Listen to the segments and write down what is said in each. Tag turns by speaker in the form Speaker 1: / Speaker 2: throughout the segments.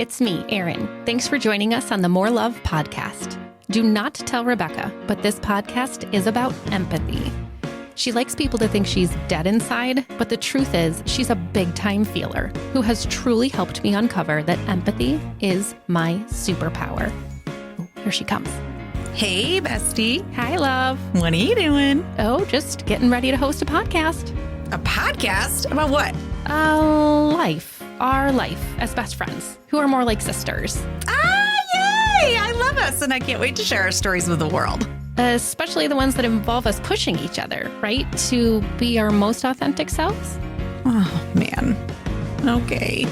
Speaker 1: it's me, Erin. Thanks for joining us on the More Love podcast. Do not tell Rebecca, but this podcast is about empathy. She likes people to think she's dead inside, but the truth is she's a big-time feeler who has truly helped me uncover that empathy is my superpower. Oh, here she comes.
Speaker 2: Hey, bestie.
Speaker 1: Hi, love.
Speaker 2: What are you doing?
Speaker 1: Oh, just getting ready to host a podcast.
Speaker 2: A podcast? About what?
Speaker 1: Life. Our life as best friends, who are more like sisters.
Speaker 2: Ah, yay! I love us, and I can't wait to share our stories with the world.
Speaker 1: Especially the ones that involve us pushing each other, right? To be our most authentic selves.
Speaker 2: Oh, man. Okay.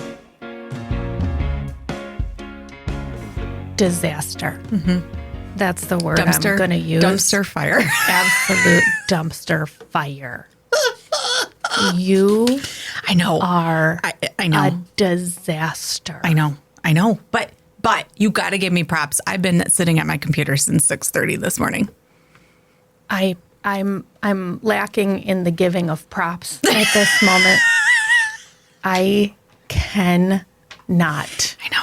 Speaker 1: Disaster.
Speaker 2: Mm-hmm.
Speaker 1: That's the word
Speaker 2: Dumpster,
Speaker 1: I'm going to use.
Speaker 2: Dumpster fire.
Speaker 1: Absolute dumpster fire. You
Speaker 2: I know.
Speaker 1: are
Speaker 2: I know.
Speaker 1: a disaster.
Speaker 2: I know. But you got to give me props. I've been sitting at my computer since 6:30 this morning.
Speaker 1: I'm lacking in the giving of props at this moment. I cannot.
Speaker 2: I know.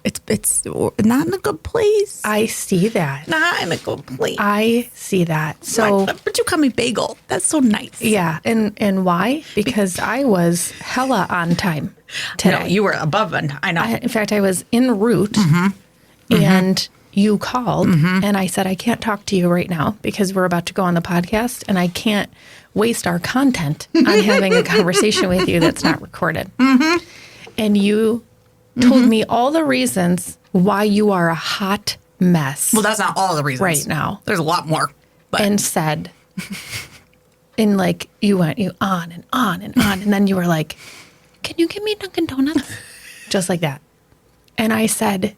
Speaker 2: It's not in a good place.
Speaker 1: I see that.
Speaker 2: Not in a good place.
Speaker 1: I see that. So,
Speaker 2: But you call me Bagel. That's so nice.
Speaker 1: yeah. And why? Because I was hella on time today.
Speaker 2: No, you were above it. I know.
Speaker 1: In fact, I was en route and you called and I said, I can't talk to you right now because we're about to go on the podcast and I can't waste our content on having a conversation with you that's not recorded. And you told me all the reasons why you are a hot mess
Speaker 2: Well, that's not all the reasons.
Speaker 1: right now.
Speaker 2: There's a lot more. But
Speaker 1: And said, and like you on and on and on. And then you were like, can you give me Dunkin' Donuts? Just like that. And I said,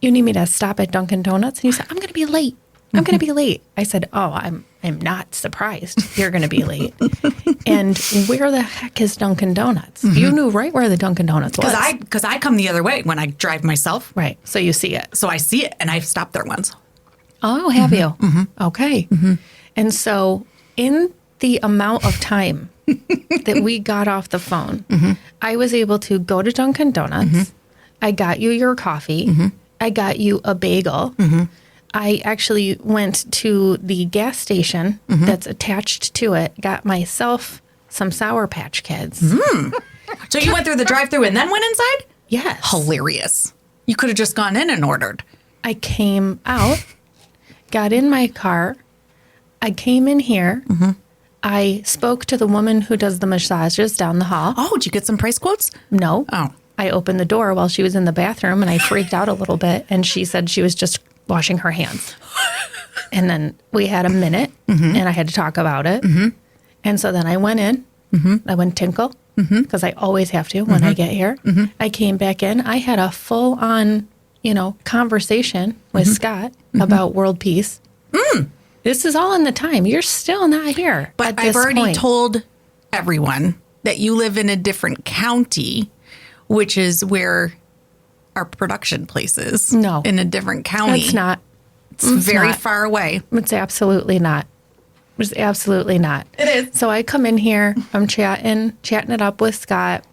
Speaker 1: you need me to stop at Dunkin' Donuts? And you said, I'm going to be late. I'm going to be late. I said, oh, I'm not surprised you're going to be late. And where the heck is Dunkin' Donuts? You knew right where the Dunkin' Donuts was.
Speaker 2: because I come the other way when I drive myself.
Speaker 1: Right. So you see it.
Speaker 2: So I see it and I've stopped there once.
Speaker 1: Oh, have you? Okay. And so in the amount of time that we got off the phone, I was able to go to Dunkin' Donuts. I got you your coffee. I got you a bagel. I actually went to the gas station that's attached to it, got myself some Sour Patch Kids.
Speaker 2: So you went through the drive-thru and then went inside?
Speaker 1: Yes.
Speaker 2: Hilarious. You could have just gone in and ordered.
Speaker 1: I came out, got in my car. I came in here. I spoke to the woman who does the massages down the hall.
Speaker 2: Oh, did you get some price quotes?
Speaker 1: No.
Speaker 2: Oh.
Speaker 1: I opened the door while she was in the bathroom and I freaked out a little bit. And she said she was just washing her hands. And then we had a minute and I had to talk about it. And so then I went in. I went tinkle because I always have to when I get here. I came back in. I had a full on, conversation with Scott about world peace. This is all in the time. You're still not here.
Speaker 2: But
Speaker 1: at
Speaker 2: I've
Speaker 1: this
Speaker 2: already
Speaker 1: point.
Speaker 2: told everyone that you live in a different county, which is where our production place is.
Speaker 1: No.
Speaker 2: In a different county.
Speaker 1: It's not.
Speaker 2: It's very
Speaker 1: not.
Speaker 2: far away.
Speaker 1: It's absolutely not. It's absolutely not.
Speaker 2: It is.
Speaker 1: So I come in here, I'm chatting it up with Scott.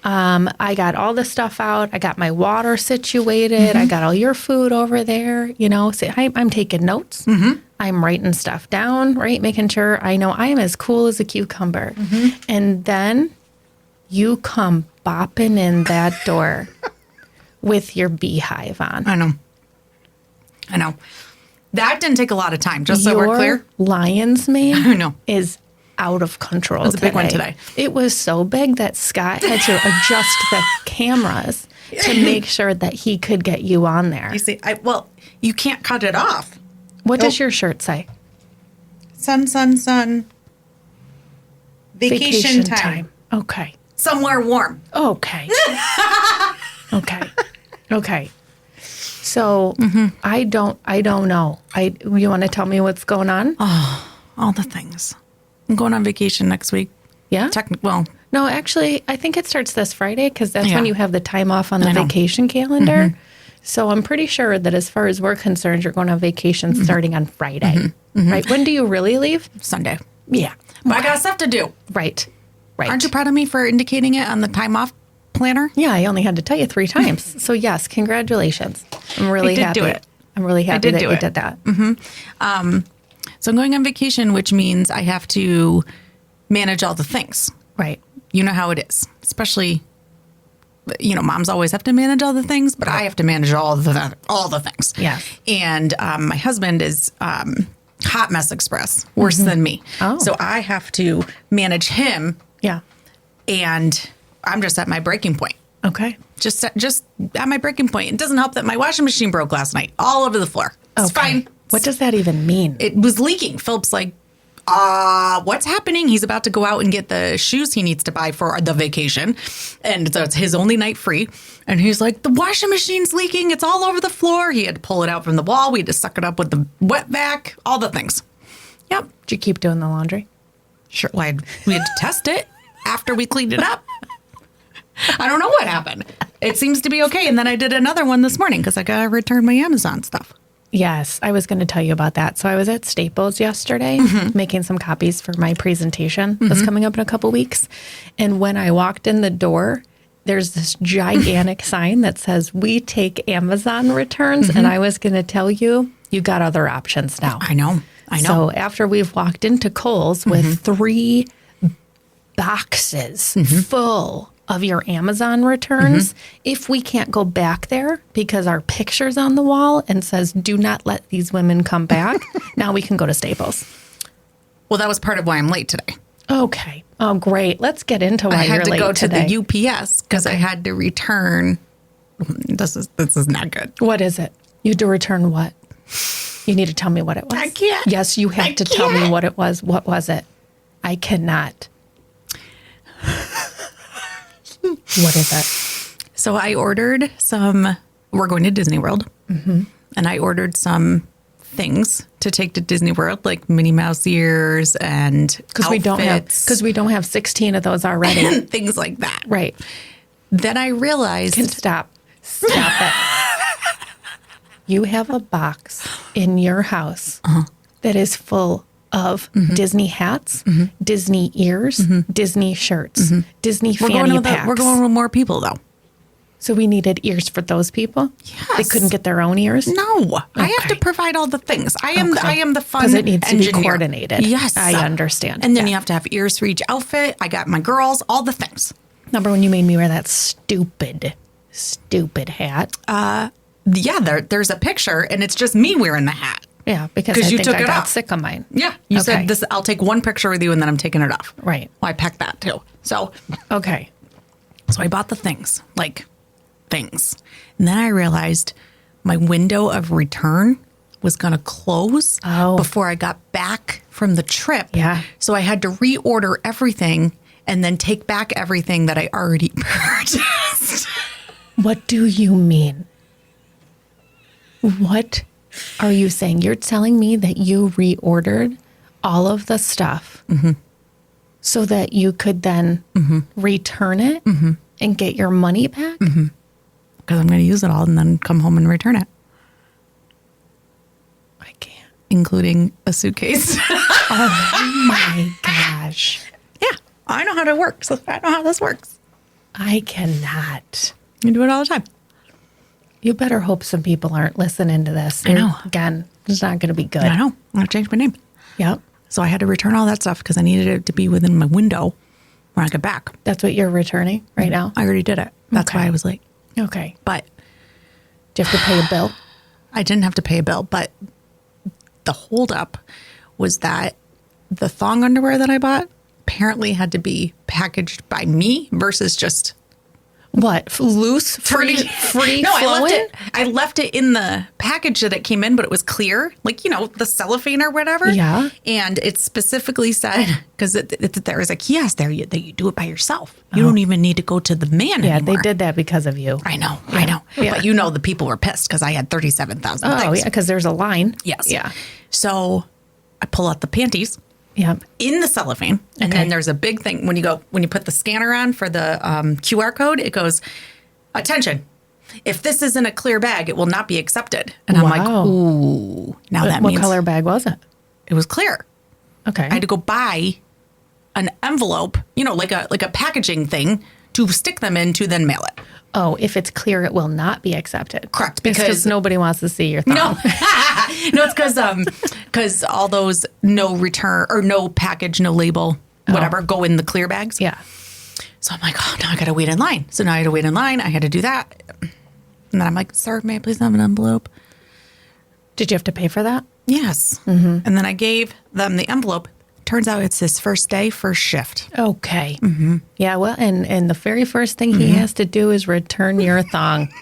Speaker 1: I got all the stuff out. I got my water situated. I got all your food over there. So I'm taking notes. I'm writing stuff down, right? Making sure I know I am as cool as a cucumber. And then you come bopping in that door with your beehive on.
Speaker 2: I know. That didn't take a lot of time, just so we're clear.
Speaker 1: Lion's mane
Speaker 2: I know.
Speaker 1: is out of control.
Speaker 2: It's a big one today.
Speaker 1: It was so big that Scott had to adjust the cameras to make sure that he could get you on there.
Speaker 2: You see, you can't cut it off.
Speaker 1: What does your shirt say?
Speaker 2: Sun. Vacation time.
Speaker 1: Okay.
Speaker 2: Somewhere warm.
Speaker 1: Okay. Okay. So I don't know. You want to tell me what's going on?
Speaker 2: All the things. I'm going on vacation next week.
Speaker 1: Yeah. No, actually, I think it starts this Friday because that's when you have the time off on the vacation calendar. So I'm pretty sure that as far as we're concerned, you're going on vacation starting on Friday, right? When do you really leave?
Speaker 2: Sunday.
Speaker 1: Yeah.
Speaker 2: But I got stuff to do.
Speaker 1: Right.
Speaker 2: Aren't you proud of me for indicating it on the time off planner?
Speaker 1: Yeah, I only had to tell you 3 times. So yes, congratulations. I'm really
Speaker 2: I did
Speaker 1: happy.
Speaker 2: do it.
Speaker 1: I'm really happy
Speaker 2: did
Speaker 1: that
Speaker 2: do
Speaker 1: you
Speaker 2: it.
Speaker 1: did that.
Speaker 2: So I'm going on vacation, which means I have to manage all the things.
Speaker 1: Right.
Speaker 2: You know how it is, especially, moms always have to manage all the things, but I have to manage all the things.
Speaker 1: Yeah.
Speaker 2: And my husband is hot mess express, worse than me.
Speaker 1: Oh.
Speaker 2: So I have to manage him,
Speaker 1: Yeah.
Speaker 2: and I'm just at my breaking point.
Speaker 1: Okay.
Speaker 2: Just at my breaking point. It doesn't help that my washing machine broke last night, all over the floor. It's
Speaker 1: Okay.
Speaker 2: fine.
Speaker 1: What does that even mean?
Speaker 2: It was leaking. Philip's like, what's happening? He's about to go out and get the shoes he needs to buy for the vacation. And so it's his only night free. And he's like, the washing machine's leaking. It's all over the floor. He had to pull it out from the wall. We had to suck it up with the wet vac, all the things. Yep.
Speaker 1: Did you keep doing the laundry?
Speaker 2: Sure. Well, we had to test it after we cleaned it up. I don't know what happened. It seems to be okay. And then I did another one this morning because I got to return my Amazon stuff.
Speaker 1: Yes, I was going to tell you about that. So I was at Staples yesterday making some copies for my presentation that's coming up in a couple weeks. And when I walked in the door, there's this gigantic sign that says, "We take Amazon returns." And I was going to tell you, you got other options now.
Speaker 2: I know.
Speaker 1: So after we've walked into Kohl's with 3 boxes full of your Amazon returns, if we can't go back there because our picture's on the wall and says, "Do not let these women come back," now we can go to Staples.
Speaker 2: Well, that was part of why I'm late today.
Speaker 1: Okay. Oh, great. Let's get into why
Speaker 2: I
Speaker 1: you're
Speaker 2: had to
Speaker 1: late
Speaker 2: go to
Speaker 1: today.
Speaker 2: the UPS because I had to return. This is not good.
Speaker 1: What is it? You had to return what? You need to tell me what it was.
Speaker 2: I can't.
Speaker 1: Yes, you have
Speaker 2: I
Speaker 1: to tell me
Speaker 2: can't.
Speaker 1: what it was. What was it? I cannot. What is it?
Speaker 2: So I ordered some. We're going to Disney World, and I ordered some things to take to Disney World, like Minnie Mouse ears and
Speaker 1: Because we don't have 16 of those already.
Speaker 2: and things like that.
Speaker 1: Right.
Speaker 2: Then I realized
Speaker 1: Stop it. You have a box in your house that is full of Disney hats, Disney ears, Disney shirts, Disney fanny packs.
Speaker 2: we're going with more people though.
Speaker 1: So we needed ears for those people?
Speaker 2: Yes.
Speaker 1: They couldn't get their own ears?
Speaker 2: No, I have to
Speaker 1: Okay.
Speaker 2: provide all the things. I am the fun
Speaker 1: Because it needs to be
Speaker 2: engineer.
Speaker 1: coordinated.
Speaker 2: Yes,
Speaker 1: I understand.
Speaker 2: And then
Speaker 1: Yeah.
Speaker 2: you have to have ears for each outfit. I got my girls, all the things.
Speaker 1: Remember when you made me wear that stupid hat?
Speaker 2: Yeah, there's a picture, and it's just me wearing the hat.
Speaker 1: Yeah, because
Speaker 2: 'Cause
Speaker 1: I
Speaker 2: you
Speaker 1: think
Speaker 2: took
Speaker 1: I
Speaker 2: it
Speaker 1: got
Speaker 2: off.
Speaker 1: sick of mine.
Speaker 2: Yeah, you
Speaker 1: Okay.
Speaker 2: said this. I'll take one picture with you, and then I'm taking it off.
Speaker 1: Right.
Speaker 2: Well, I packed that too. So
Speaker 1: Okay.
Speaker 2: I bought the things, and then I realized my window of return was going to close
Speaker 1: Oh.
Speaker 2: before I got back from the trip.
Speaker 1: Yeah.
Speaker 2: So I had to reorder everything and then take back everything that I already purchased.
Speaker 1: What do you mean? What are you saying? You're telling me that you reordered all of the stuff so that you could then return it and get your money back?
Speaker 2: Because I'm going to use it all and then come home and return it,
Speaker 1: I can't.
Speaker 2: including a suitcase.
Speaker 1: Oh my gosh.
Speaker 2: Yeah, I know how to work. So I know how this works.
Speaker 1: I cannot.
Speaker 2: You do it all the time.
Speaker 1: You better hope some people aren't listening to this.
Speaker 2: I know.
Speaker 1: Again, it's not going to be good.
Speaker 2: I know. I'm going to change my name.
Speaker 1: Yep.
Speaker 2: So I had to return all that stuff because I needed it to be within my window when I get back.
Speaker 1: That's what you're returning right now?
Speaker 2: I already did it. That's
Speaker 1: Okay.
Speaker 2: why I was late.
Speaker 1: Okay.
Speaker 2: But
Speaker 1: Do you have to pay a bill?
Speaker 2: I didn't have to pay a bill. But the holdup was that the thong underwear that I bought apparently had to be packaged by me versus just
Speaker 1: What? Loose? Free
Speaker 2: No,
Speaker 1: flowing?
Speaker 2: I left it in the package that it came in, but it was clear, like, the cellophane or whatever.
Speaker 1: Yeah.
Speaker 2: And it specifically said, because there is a kiosk there that you do it by yourself. You don't even need to go to the man
Speaker 1: Yeah,
Speaker 2: anymore.
Speaker 1: they did that because of you.
Speaker 2: I know.
Speaker 1: Yeah.
Speaker 2: But the people were pissed because I had 37,000
Speaker 1: Oh,
Speaker 2: things.
Speaker 1: yeah, because there's a line.
Speaker 2: Yes.
Speaker 1: Yeah.
Speaker 2: So I pull out the panties
Speaker 1: Yep.
Speaker 2: in the cellophane, and
Speaker 1: Okay.
Speaker 2: then there's a big thing when you put the scanner on for the QR code. It goes, "Attention! If this isn't a clear bag, it will not be accepted." And I'm like,
Speaker 1: Wow.
Speaker 2: "Ooh!" Now that
Speaker 1: What
Speaker 2: means
Speaker 1: color bag was it?
Speaker 2: it was clear.
Speaker 1: Okay.
Speaker 2: I had to go buy an envelope, like a packaging thing to stick them in to then mail it.
Speaker 1: Oh, if it's clear, it will not be accepted.
Speaker 2: Correct,
Speaker 1: Because nobody wants to see your thumb.
Speaker 2: No, no, it's because all those no return or no package, no label, whatever, go in the clear bags.
Speaker 1: Yeah.
Speaker 2: So I'm like, oh, now I got to wait in line. So now I had to wait in line. I had to do that. And then I'm like, sir, may I please have an envelope?
Speaker 1: Did you have to pay for that?
Speaker 2: Yes. And then I gave them the envelope. Turns out it's his first day, first shift.
Speaker 1: Okay. Yeah, well, and the very first thing he has to do is return your thong.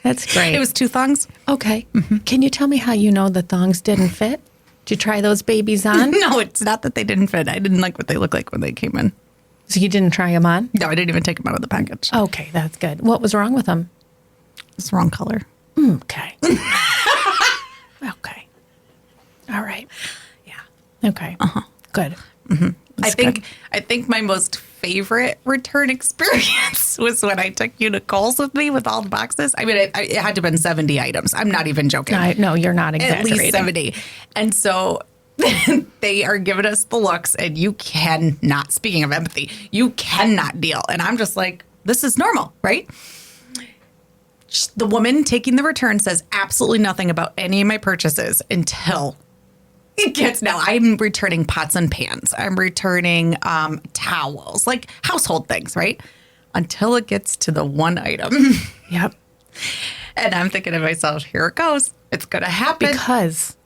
Speaker 1: That's great.
Speaker 2: It was 2 thongs.
Speaker 1: Okay. Can you tell me how you know the thongs didn't fit? Did you try those babies on?
Speaker 2: No, it's not that they didn't fit. I didn't like what they looked like when they came in.
Speaker 1: So you didn't try them on?
Speaker 2: No, I didn't even take them out of the package.
Speaker 1: Okay, that's good. What was wrong with them?
Speaker 2: It's the wrong color.
Speaker 1: Okay. Okay. All right.
Speaker 2: Yeah.
Speaker 1: Okay. Good.
Speaker 2: I think my most favorite return experience was when I took you to Kohl's with me with all the boxes. I mean, it had to have been 70 items. I'm not even joking.
Speaker 1: No, you're not
Speaker 2: At
Speaker 1: exaggerating.
Speaker 2: least 70. And so they are giving us the looks, and you cannot, speaking of empathy, you cannot deal. And I'm just like, this is normal, right? The woman taking the return says absolutely nothing about any of my purchases until it gets, now I'm returning pots and pans. I'm returning towels, like household things, right? Until it gets to the one item.
Speaker 1: Yep.
Speaker 2: And I'm thinking to myself, here it goes. It's going to happen.
Speaker 1: Because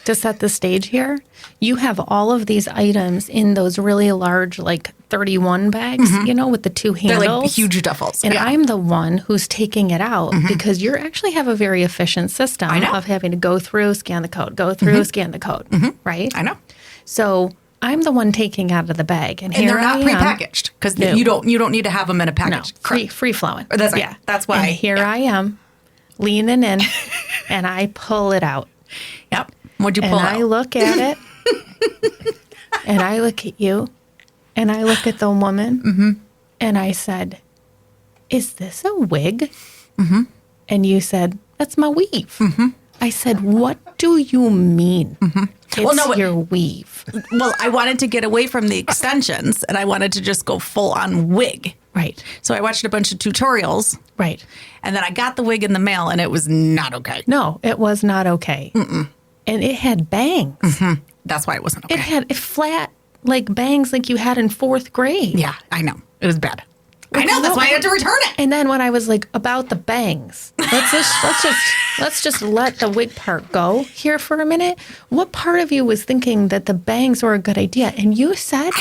Speaker 1: to set the stage here, you have all of these items in those really large, like 31 bags, with the 2
Speaker 2: They're
Speaker 1: handles.
Speaker 2: like huge duffels.
Speaker 1: And
Speaker 2: Yeah.
Speaker 1: I'm the one who's taking it out because you actually have a very efficient system of having to go through, scan the code, go through, scan the code, right?
Speaker 2: I know.
Speaker 1: So I'm the one taking out of the bag, and
Speaker 2: And
Speaker 1: here
Speaker 2: they're not
Speaker 1: I am.
Speaker 2: prepackaged because
Speaker 1: No.
Speaker 2: you don't need to have them in a
Speaker 1: No,
Speaker 2: package.
Speaker 1: free flowing.
Speaker 2: That's right. That's why.
Speaker 1: And here I am, leaning in, and I pull it out.
Speaker 2: Yep. What'd you
Speaker 1: And
Speaker 2: pull
Speaker 1: I
Speaker 2: out?
Speaker 1: look at it, and I look at you, and I look at the woman, and I said, "Is this a wig?" And you said, "That's my weave." I said, "What do you mean? It's
Speaker 2: Well, no,
Speaker 1: your weave."
Speaker 2: Well, I wanted to get away from the extensions and I wanted to just go full on wig.
Speaker 1: Right,
Speaker 2: So I watched a bunch of tutorials
Speaker 1: right.
Speaker 2: and then I got the wig in the mail and it was not okay.
Speaker 1: No, it was not okay. And it had bangs.
Speaker 2: That's why it wasn't okay.
Speaker 1: It had flat, like bangs like you had in 4th grade.
Speaker 2: Yeah, I know. It was bad. I know. That's why I had to return it.
Speaker 1: And then when I was like about the bangs, let's just let the wig part go here for a minute. What part of you was thinking that the bangs were a good idea? And you said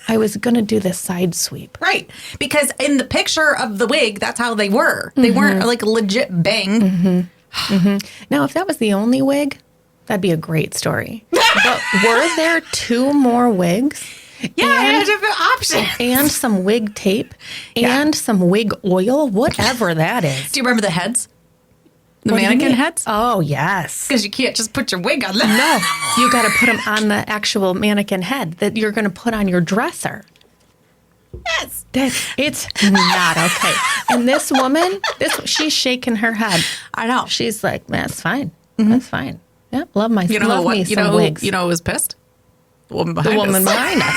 Speaker 1: I was going to do the side sweep.
Speaker 2: Right. Because in the picture of the wig, that's how they were. They weren't like a legit bang.
Speaker 1: Now, if that was the only wig, that'd be a great story. But were there 2 more wigs?
Speaker 2: Yeah, I
Speaker 1: And-
Speaker 2: had different options.
Speaker 1: and some wig tape and some wig oil, whatever that is.
Speaker 2: Do you remember the heads? The
Speaker 1: What do you
Speaker 2: mannequin
Speaker 1: mean?
Speaker 2: heads?
Speaker 1: Oh, yes.
Speaker 2: Because you can't just put your wig on them.
Speaker 1: No, you got to put them on the actual mannequin head that you're going to put on your dresser.
Speaker 2: Yes.
Speaker 1: It's not okay. And this woman, she's shaking her head.
Speaker 2: I know.
Speaker 1: She's like, "That's fine. That's fine. Yeah, love me
Speaker 2: You
Speaker 1: some
Speaker 2: know,
Speaker 1: wigs."
Speaker 2: You know who was pissed? The woman
Speaker 1: The
Speaker 2: behind
Speaker 1: woman
Speaker 2: us.
Speaker 1: behind us.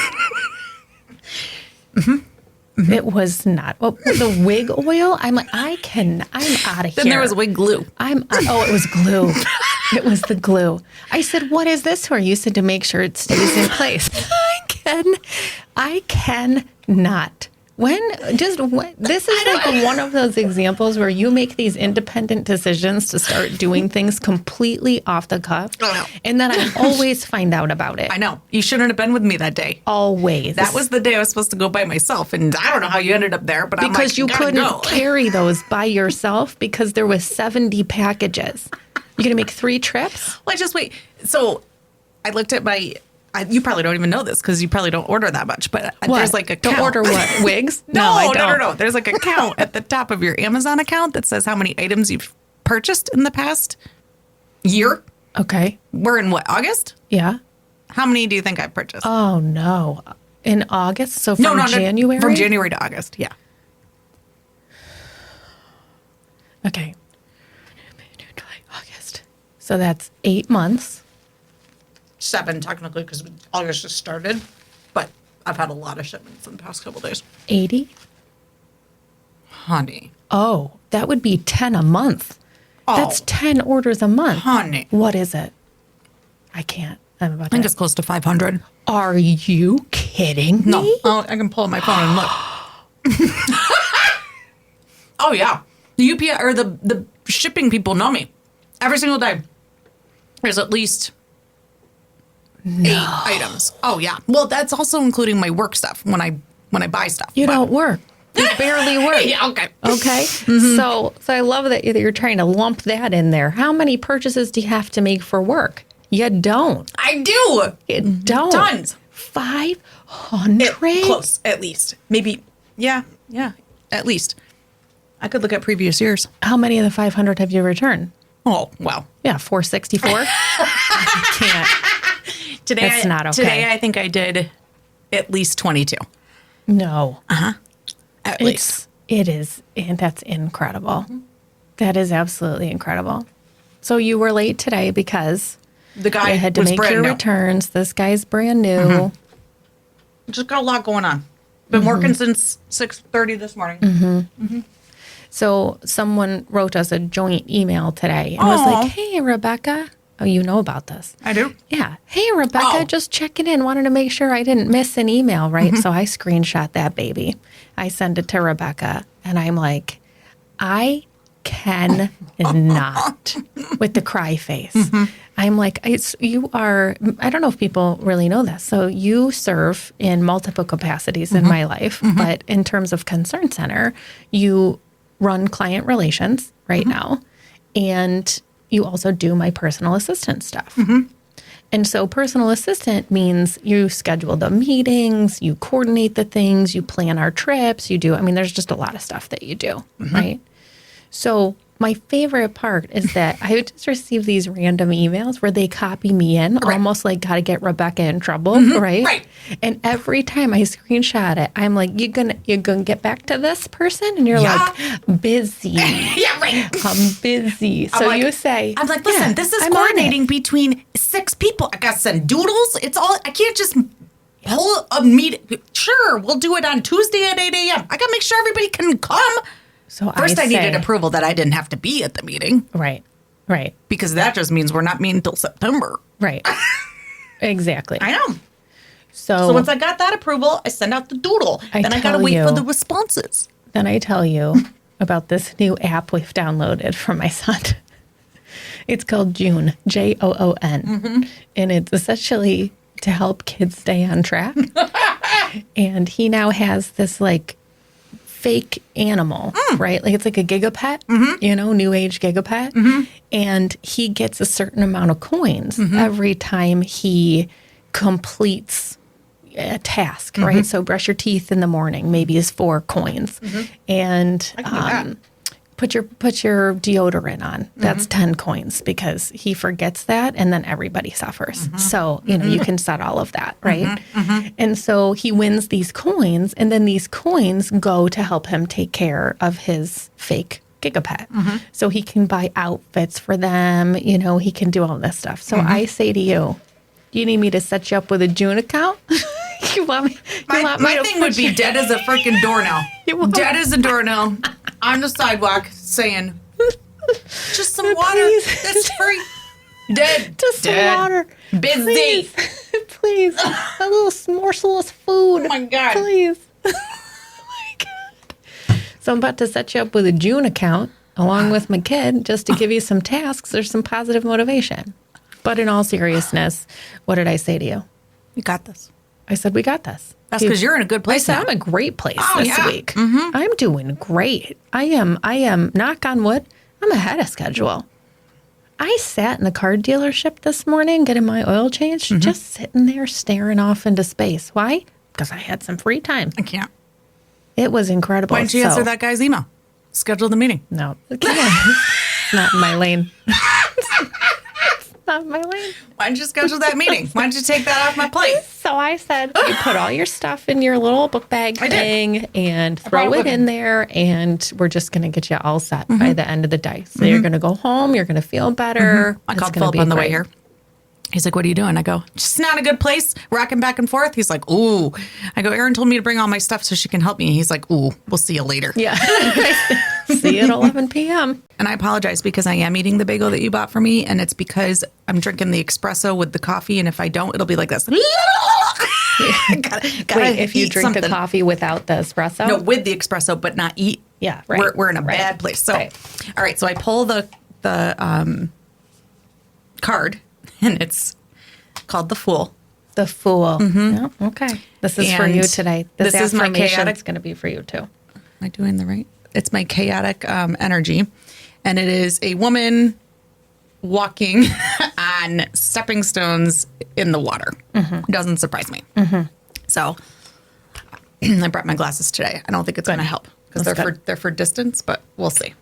Speaker 1: It was not. Well, the wig oil. I'm like, I'm out of here.
Speaker 2: Then there was wig glue.
Speaker 1: It was glue. It was the glue. I said, "What is this for?" You said to make sure it stays in place. I cannot. This is like one of those examples where you make these independent decisions to start doing things completely off the cuff.
Speaker 2: I know.
Speaker 1: And then I always find out about it.
Speaker 2: I know. You shouldn't have been with me that day.
Speaker 1: Always.
Speaker 2: That was the day I was supposed to go by myself. And I don't know how you ended up there, but I'm
Speaker 1: because
Speaker 2: like,
Speaker 1: you
Speaker 2: gotta
Speaker 1: couldn't
Speaker 2: go.
Speaker 1: carry those by yourself because there was 70 packages. You're going to make 3 trips?
Speaker 2: Well, just wait. So I looked at you probably don't even know this because you probably don't order that much, but there's like a count.
Speaker 1: Don't order what? Wigs?
Speaker 2: No. There's like a count at the top of your Amazon account that says how many items you've purchased in the past year.
Speaker 1: Okay.
Speaker 2: We're in what, August?
Speaker 1: Yeah.
Speaker 2: How many do you think I've purchased?
Speaker 1: Oh, no. In August? So from January?
Speaker 2: From January to August, yeah.
Speaker 1: Okay. August. So that's 8 months.
Speaker 2: 7 technically because August just started, but I've had a lot of shipments in the past couple days.
Speaker 1: 80?
Speaker 2: Honey.
Speaker 1: Oh, that would be 10 a month.
Speaker 2: Oh.
Speaker 1: That's 10 orders a month.
Speaker 2: Honey.
Speaker 1: What is it? I can't. I'm about
Speaker 2: I think
Speaker 1: to.
Speaker 2: it's close to 500.
Speaker 1: Are you kidding
Speaker 2: No,
Speaker 1: me?
Speaker 2: I can pull up my phone and look. Oh yeah, the UPS or the shipping people know me. Every single day, there's at least 8 items. Oh yeah. Well, that's also including my work stuff when I buy stuff.
Speaker 1: You
Speaker 2: But-
Speaker 1: don't work. You barely work.
Speaker 2: Yeah. Okay.
Speaker 1: Okay. So I love that you're trying to lump that in there. How many purchases do you have to make for work? You don't.
Speaker 2: I do.
Speaker 1: You don't.
Speaker 2: Tons.
Speaker 1: 500?
Speaker 2: Close, at least. Maybe. Yeah. At least. I could look at previous years.
Speaker 1: How many of the 500 have you returned?
Speaker 2: Oh well.
Speaker 1: Yeah, 464. Can't.
Speaker 2: Today,
Speaker 1: That's not okay.
Speaker 2: Today, I think I did at least 22.
Speaker 1: No.
Speaker 2: At least.
Speaker 1: It is, and that's incredible. That is absolutely incredible. So you were late today because
Speaker 2: The guy
Speaker 1: you had to
Speaker 2: was
Speaker 1: make
Speaker 2: brand
Speaker 1: your
Speaker 2: new.
Speaker 1: returns. This guy's brand new.
Speaker 2: Just got a lot going on. Been working since 6:30 this morning.
Speaker 1: So someone wrote us a joint email today and was
Speaker 2: Aw.
Speaker 1: like, "Hey, Rebecca." Oh, you know about this.
Speaker 2: I do.
Speaker 1: Yeah. Hey, Rebecca,
Speaker 2: Oh.
Speaker 1: just checking in. Wanted to make sure I didn't miss an email, right? So I screenshot that baby. I send it to Rebecca, and I'm like, I cannot with the cry face. I'm like, you are, I don't know if people really know this. So you serve in multiple capacities in my life, but in terms of Concern Center, you run client relations right now, and you also do my personal assistant stuff. And so personal assistant means you schedule the meetings, you coordinate the things, you plan our trips, you do, I mean, there's just a lot of stuff that you do, right? So my favorite part is that I would just receive these random emails where they copy me in, almost like got to get Rebecca in trouble, right?
Speaker 2: Right.
Speaker 1: And every time I screenshot it, I'm like, you're gonna get back to this person, and you're
Speaker 2: Yeah.
Speaker 1: like, busy.
Speaker 2: Yeah, right.
Speaker 1: I'm busy. So
Speaker 2: like-
Speaker 1: you say,
Speaker 2: I'm like, listen,
Speaker 1: "Yeah,
Speaker 2: this is
Speaker 1: I'm on it."
Speaker 2: coordinating between 6 people. I got to send doodles. It's all, I can't just pull a meeting. Sure, we'll do it on Tuesday at 8 a.m. I got to make sure everybody can come.
Speaker 1: So
Speaker 2: First, I needed
Speaker 1: say-
Speaker 2: approval that I didn't have to be at the meeting
Speaker 1: Right. Right.
Speaker 2: because that just means we're not meeting until September.
Speaker 1: Right. Exactly.
Speaker 2: I know.
Speaker 1: So,
Speaker 2: So once I got that approval, I send out the doodle.
Speaker 1: I
Speaker 2: Then I got to
Speaker 1: tell
Speaker 2: wait for
Speaker 1: you-
Speaker 2: the responses.
Speaker 1: then I tell you about this new app we've downloaded from my son. It's called Joon, Joon. And it's essentially to help kids stay on track. And he now has this like fake animal, right? Like it's like a gigapet, new age gigapet. And he gets a certain amount of coins every time he completes a task, right? So brush your teeth in the morning, maybe is 4 coins. And
Speaker 2: can do that.
Speaker 1: put your deodorant on. That's 10 coins because he forgets that and then everybody suffers. So, you can set all of that, right? And so he wins these coins, and then these coins go to help him take care of his fake gigapet. So he can buy outfits for them, he can do all this stuff. So I say to you, do you need me to set you up with a Joon account? you want me
Speaker 2: My
Speaker 1: to
Speaker 2: thing
Speaker 1: put
Speaker 2: would be
Speaker 1: you-
Speaker 2: dead as a freaking doornail.
Speaker 1: You won't.
Speaker 2: Dead as a doornail on the sidewalk saying, just some water.
Speaker 1: Please.
Speaker 2: That's free. Dead.
Speaker 1: Just some
Speaker 2: Dead.
Speaker 1: water.
Speaker 2: Busy.
Speaker 1: Please. A little morsel of food.
Speaker 2: Oh my God.
Speaker 1: Please. Oh my God. So I'm about to set you up with a Joon account along with my kid just to give you some tasks or some positive motivation. But in all seriousness, what did I say to you?
Speaker 2: You got this.
Speaker 1: I said, we got this.
Speaker 2: That's because you're in a good
Speaker 1: I
Speaker 2: place
Speaker 1: said,
Speaker 2: now.
Speaker 1: I'm a great place
Speaker 2: Oh,
Speaker 1: this
Speaker 2: yeah.
Speaker 1: week. I'm doing great. I am, knock on wood, I'm ahead of schedule. I sat in the car dealership this morning getting my oil changed, just sitting there staring off into space. Why? Because I had some free time.
Speaker 2: I can't.
Speaker 1: It was incredible.
Speaker 2: Why didn't you answer that guy's email? Schedule the meeting.
Speaker 1: No. It's not in my lane. It's not in my lane.
Speaker 2: Why didn't you schedule that meeting? Why didn't you take that off my plate?
Speaker 1: So I said, you put all your stuff in your little book bag
Speaker 2: I did.
Speaker 1: thing and
Speaker 2: brought
Speaker 1: throw
Speaker 2: it
Speaker 1: it
Speaker 2: with
Speaker 1: in there, and we're just going to get you all set by the end of the day. So you're going to go home, you're going to feel better.
Speaker 2: I
Speaker 1: It's
Speaker 2: called
Speaker 1: gonna
Speaker 2: Philip
Speaker 1: be
Speaker 2: on the way
Speaker 1: great.
Speaker 2: here. He's like, what are you doing? I go, just not a good place, rocking back and forth. He's like, ooh. I go, Erin told me to bring all my stuff so she can help me. He's like, ooh, we'll see you later.
Speaker 1: Yeah. See you at 11 p.m.
Speaker 2: And I apologize because I am eating the bagel that you bought for me. And it's because I'm drinking the espresso with the coffee. And if I don't, it'll be like this. gotta
Speaker 1: Wait, if you
Speaker 2: eat
Speaker 1: drink
Speaker 2: something.
Speaker 1: the coffee without the espresso?
Speaker 2: No, with the espresso, but not eat.
Speaker 1: Yeah, right.
Speaker 2: We're in a
Speaker 1: Right.
Speaker 2: bad place. So,
Speaker 1: Right.
Speaker 2: all right. So I pull the card, and it's called The Fool.
Speaker 1: The Fool. Yeah, okay. This is for you
Speaker 2: And
Speaker 1: today.
Speaker 2: this is my
Speaker 1: affirmation
Speaker 2: chaotic-
Speaker 1: is going to be for you too.
Speaker 2: Am I doing the right? It's my chaotic energy. And it is a woman walking on stepping stones in the water. Doesn't surprise me. So I brought my glasses today. I don't think it's going to help because
Speaker 1: That's
Speaker 2: they're for distance, but we'll see.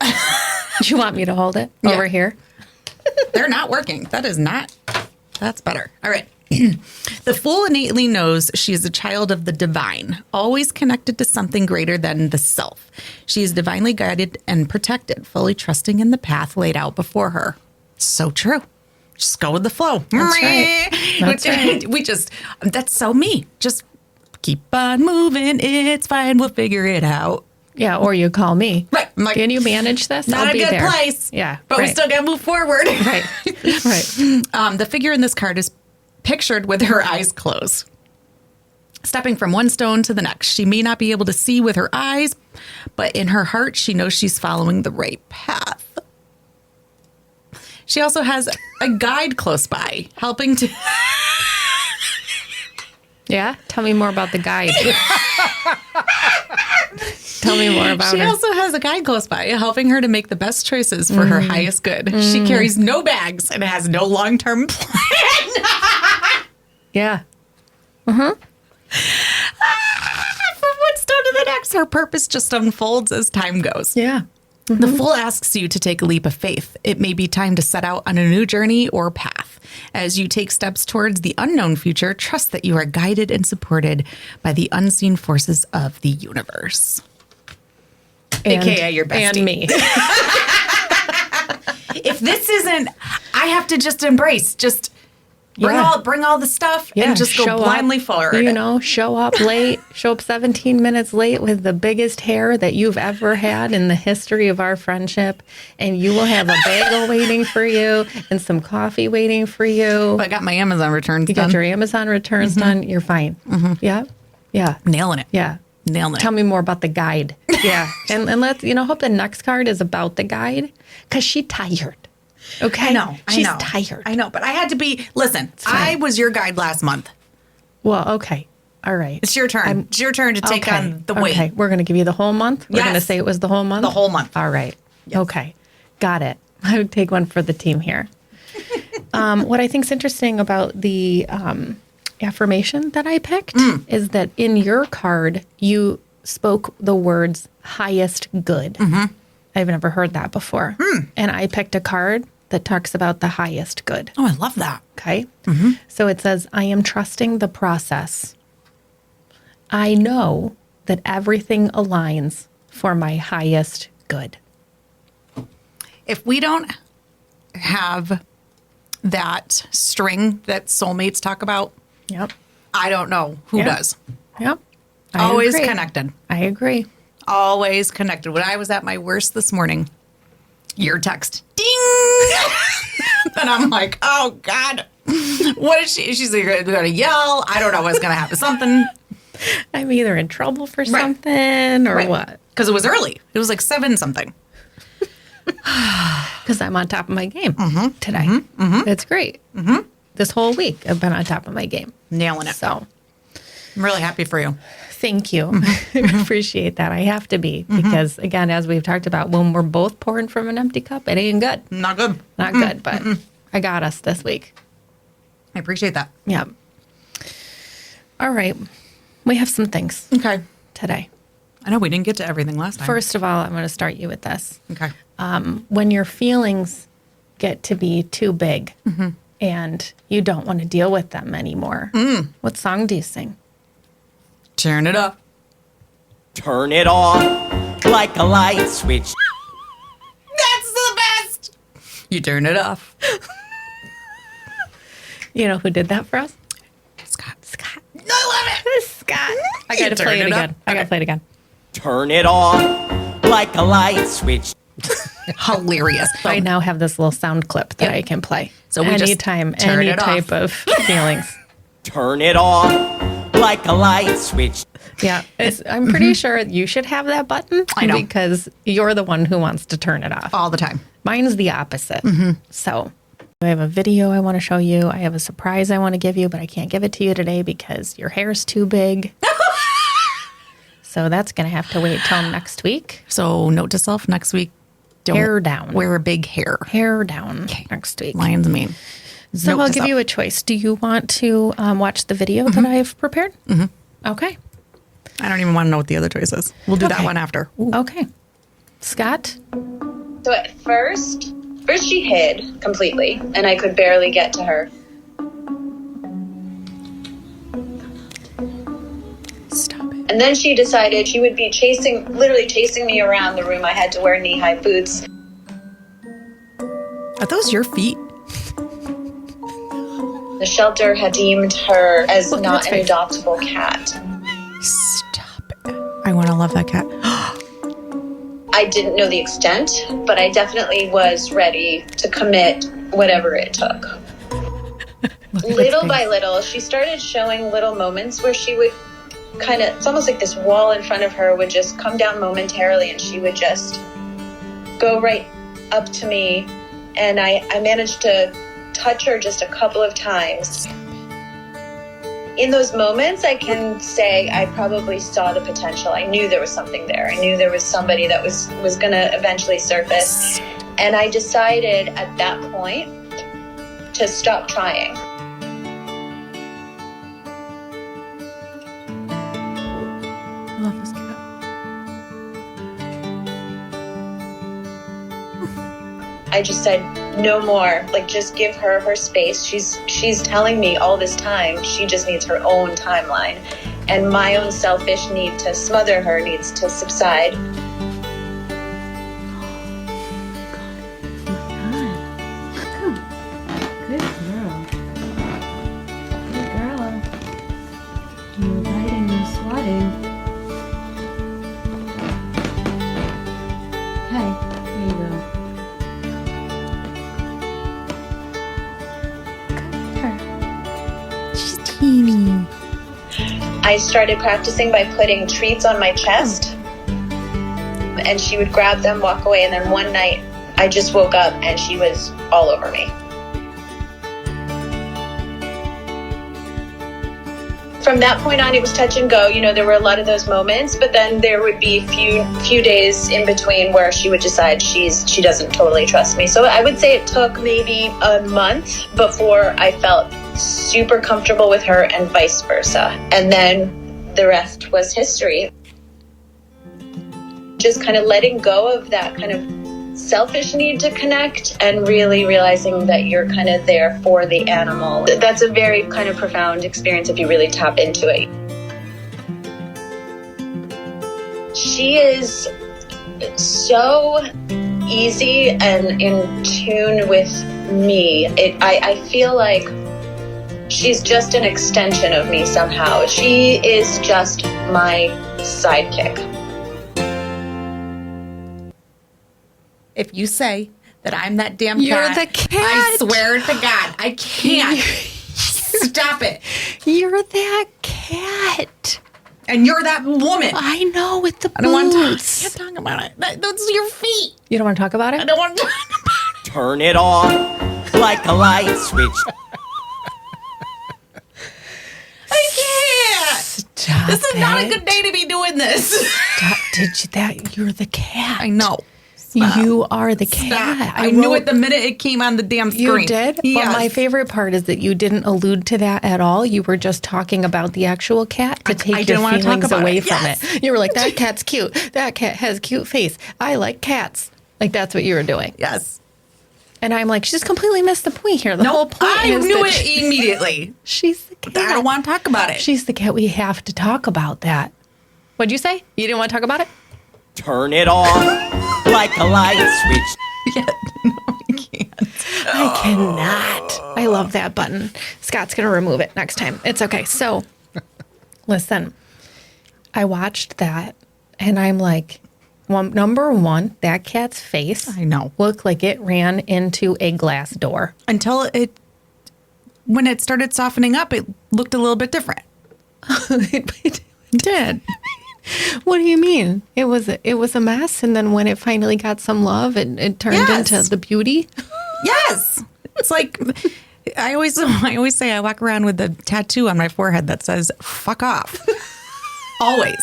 Speaker 1: Do you want me to hold it
Speaker 2: Yeah.
Speaker 1: over here?
Speaker 2: They're not working. That's better. All right. The fool innately knows she is a child of the divine, always connected to something greater than the self. She is divinely guided and protected, fully trusting in the path laid out before her. So true. Just go with the flow.
Speaker 1: That's right. That's right.
Speaker 2: That's so me. Just keep on moving. It's fine. We'll figure it out.
Speaker 1: Yeah, or you call me.
Speaker 2: Right. I'm like,
Speaker 1: Can you manage this?
Speaker 2: not
Speaker 1: I'll
Speaker 2: a
Speaker 1: be
Speaker 2: good
Speaker 1: there.
Speaker 2: place.
Speaker 1: Yeah,
Speaker 2: But we
Speaker 1: right.
Speaker 2: still got to move forward.
Speaker 1: Right. Right.
Speaker 2: The figure in this card is pictured with her eyes closed, stepping from one stone to the next. She may not be able to see with her eyes, but in her heart, she knows she's following the right path. She also has a guide close by, helping to...
Speaker 1: Yeah? Tell me more about the guide. Tell me more about
Speaker 2: She
Speaker 1: her.
Speaker 2: also has a guide close by, helping her to make the best choices for her highest good. She carries no bags and has no long-term plan.
Speaker 1: Yeah.
Speaker 2: From one stone to the next, her purpose just unfolds as time goes.
Speaker 1: Yeah.
Speaker 2: The Fool asks you to take a leap of faith. It may be time to set out on a new journey or path. As you take steps towards the unknown future, trust that you are guided and supported by the unseen forces of the universe. AKA your bestie.
Speaker 1: And me.
Speaker 2: If this isn't, I have to just embrace, just
Speaker 1: Yeah.
Speaker 2: bring all the stuff
Speaker 1: Yeah,
Speaker 2: and just go
Speaker 1: show
Speaker 2: blindly
Speaker 1: up,
Speaker 2: forward.
Speaker 1: You know, show up late, show up 17 minutes late with the biggest hair that you've ever had in the history of our friendship. And you will have a bagel waiting for you and some coffee waiting for you.
Speaker 2: I got my Amazon returns
Speaker 1: You
Speaker 2: done.
Speaker 1: got your Amazon returns done. You're fine. Yeah. Yeah.
Speaker 2: Nailing it.
Speaker 1: Yeah.
Speaker 2: Nailing it.
Speaker 1: Tell me more about the guide. Yeah. and let's, hope the next card is about the guide because she's tired. Okay.
Speaker 2: I know.
Speaker 1: She's tired.
Speaker 2: I know, but I had to be. Listen,
Speaker 1: fine.
Speaker 2: I was your guide last month.
Speaker 1: Well, okay. All right.
Speaker 2: It's your turn. It's your turn to take on the weight.
Speaker 1: Okay, we're going to give you the whole month. We're going to
Speaker 2: Yes.
Speaker 1: say it was the whole month.
Speaker 2: The whole month.
Speaker 1: All right. Okay, got it. I would take one for the team here. What I think is interesting about the affirmation that I picked is that in your card you spoke the words "highest good." I've never heard that before, and I picked a card that talks about the highest good.
Speaker 2: Oh, I love that.
Speaker 1: Okay. So it says, I am trusting the process. I know that everything aligns for my highest good.
Speaker 2: If we don't have that string that soulmates talk about,
Speaker 1: Yep.
Speaker 2: I don't know who
Speaker 1: Yeah.
Speaker 2: does.
Speaker 1: Yep. I
Speaker 2: Always
Speaker 1: agree.
Speaker 2: connected.
Speaker 1: I agree.
Speaker 2: Always connected. When I was at my worst this morning, your text, ding. And I'm like, oh God, what is she? She's going to yell. I don't know what's going to happen. Something.
Speaker 1: I'm either in trouble for something or what.
Speaker 2: Because it was early. It was like 7 something.
Speaker 1: Because I'm on top of my game today. It's great. This whole week I've been on top of my game.
Speaker 2: Nailing it.
Speaker 1: So
Speaker 2: I'm really happy for you.
Speaker 1: thank you. I appreciate that. I have to be because, again, as we've talked about, when we're both pouring from an empty cup, it ain't good.
Speaker 2: Not good.
Speaker 1: Not good, but I got us this week.
Speaker 2: I appreciate that.
Speaker 1: Yeah. All right. We have some things
Speaker 2: Okay.
Speaker 1: today.
Speaker 2: I know we didn't get to everything last time.
Speaker 1: First of all, I'm going to start you with this.
Speaker 2: Okay.
Speaker 1: When your feelings get to be too big and you don't want to deal with them anymore, what song do you sing?
Speaker 2: Turn it up.
Speaker 3: Turn it on like a light switch.
Speaker 2: That's the best. You turn it off.
Speaker 1: You know who did that for us?
Speaker 2: Scott.
Speaker 1: I love it. Scott. I got to play it again. I got to play it again.
Speaker 3: Turn it on like a light switch.
Speaker 2: Hilarious.
Speaker 1: I now have this little sound clip that I can play.
Speaker 2: So we just
Speaker 1: anytime,
Speaker 2: turn
Speaker 1: any
Speaker 2: it
Speaker 1: type
Speaker 2: off.
Speaker 1: of feelings.
Speaker 3: Turn it on like a light switch.
Speaker 1: Yeah, I'm pretty sure you should have that button.
Speaker 2: I know.
Speaker 1: Because you're the one who wants to turn it off.
Speaker 2: All the time.
Speaker 1: Mine's the opposite. So I have a video I want to show you. I have a surprise I want to give you, but I can't give it to you today because your hair's too big. So that's going to have to wait till next week.
Speaker 2: So note to self, next week, don't
Speaker 1: Hair down.
Speaker 2: wear a big hair.
Speaker 1: Hair down next week.
Speaker 2: Lion's mane.
Speaker 1: So
Speaker 2: Note
Speaker 1: I'll
Speaker 2: to
Speaker 1: give
Speaker 2: self.
Speaker 1: you a choice. Do you want to watch the video that I've prepared? Okay.
Speaker 2: I don't even want to know what the other choice is. We'll do that
Speaker 1: Okay.
Speaker 2: one after. Ooh.
Speaker 1: Okay. Scott?
Speaker 4: So at first she hid completely, and I could barely get to her.
Speaker 2: Stop it.
Speaker 4: And then she decided she would be literally chasing me around the room. I had to wear knee-high boots.
Speaker 2: Are those your feet?
Speaker 4: The shelter had deemed her as
Speaker 1: Look at
Speaker 4: not
Speaker 1: its
Speaker 4: an
Speaker 1: face.
Speaker 4: adoptable cat.
Speaker 2: Stop it. I want to love that cat.
Speaker 4: I didn't know the extent, but I definitely was ready to commit whatever it took. Little by little, she started showing little moments where she would it's almost like this wall in front of her would just come down momentarily, and she would just go right up to me. And I managed to touch her just a couple of times. In those moments, I can say I probably saw the potential. I knew there was something there. I knew there was somebody that was going to eventually surface. And I decided at that point to stop trying.
Speaker 2: I love this cat.
Speaker 4: I just said, no more. Like, just give her her space. She's telling me all this time she just needs her own timeline. And my own selfish need to smother her needs to subside.
Speaker 5: Good girl. Good girl. You're biting, you're swatting. Okay, here you go.
Speaker 2: She's teeny.
Speaker 4: I started practicing by putting treats on my chest. And she would grab them, walk away, and then one night I just woke up and she was all over me. From that point on, it was touch and go. You know, there were a lot of those moments, but then there would be few days in between where she would decide she doesn't totally trust me. So I would say it took maybe a month before I felt super comfortable with her, and vice versa. And then the rest was history. Just kind of letting go of that kind of selfish need to connect and really realizing that you're kind of there for the animal. That's a very kind of profound experience if you really tap into it. She is so easy and in tune with me. I feel like she's just an extension of me somehow. She is just my sidekick.
Speaker 2: If you say that I'm that damn
Speaker 1: You're
Speaker 2: cat,
Speaker 1: the cat.
Speaker 2: I swear to God, I can't. Stop it.
Speaker 1: You're that cat.
Speaker 2: And you're that woman.
Speaker 1: I know, with the boots.
Speaker 2: I don't want to talk. I can't talk about it. Those are your feet.
Speaker 1: You don't want to talk about
Speaker 2: I
Speaker 1: it?
Speaker 2: don't want to talk about it.
Speaker 3: Turn it on like a light switch.
Speaker 2: I can't.
Speaker 1: Stop
Speaker 2: This is not a
Speaker 1: it.
Speaker 2: good day to be doing this.
Speaker 1: Stop. Did you that? You're the cat.
Speaker 2: I know.
Speaker 1: You are the
Speaker 2: Stop.
Speaker 1: cat.
Speaker 2: I knew
Speaker 1: wrote-
Speaker 2: it the minute it came on the damn screen.
Speaker 1: You did?
Speaker 2: Yes.
Speaker 1: But my favorite part is that you didn't allude to that at all. You were just talking about the actual cat to
Speaker 2: I
Speaker 1: take
Speaker 2: didn't
Speaker 1: your
Speaker 2: wanna talk
Speaker 1: feelings
Speaker 2: about
Speaker 1: away
Speaker 2: it.
Speaker 1: from
Speaker 2: Yes.
Speaker 1: it. You were like, that cat's cute. That cat has cute face. I like cats. Like, that's what you were doing.
Speaker 2: Yes.
Speaker 1: And I'm like, she just completely missed the point here. The whole point
Speaker 2: I
Speaker 1: is
Speaker 2: knew
Speaker 1: that
Speaker 2: it immediately.
Speaker 1: she's the cat.
Speaker 2: I don't want to talk about it.
Speaker 1: She's the cat. We have to talk about that. What'd you say? You didn't want to talk about it?
Speaker 3: Turn it on like a light switch.
Speaker 2: Yeah, no, I can't.
Speaker 1: I cannot. I love that button. Scott's going to remove it next time. It's okay. So, listen, I watched that and I'm like, number one, that cat's face
Speaker 2: I know.
Speaker 1: looked like it ran into a glass door.
Speaker 2: Until when it started softening up, it looked a little bit different. It did.
Speaker 1: What do you mean? It was a mess, and then when it finally got some love, it turned
Speaker 2: Yes.
Speaker 1: into the beauty.
Speaker 2: Yes. It's like I always say I walk around with a tattoo on my forehead that says "fuck off." Always.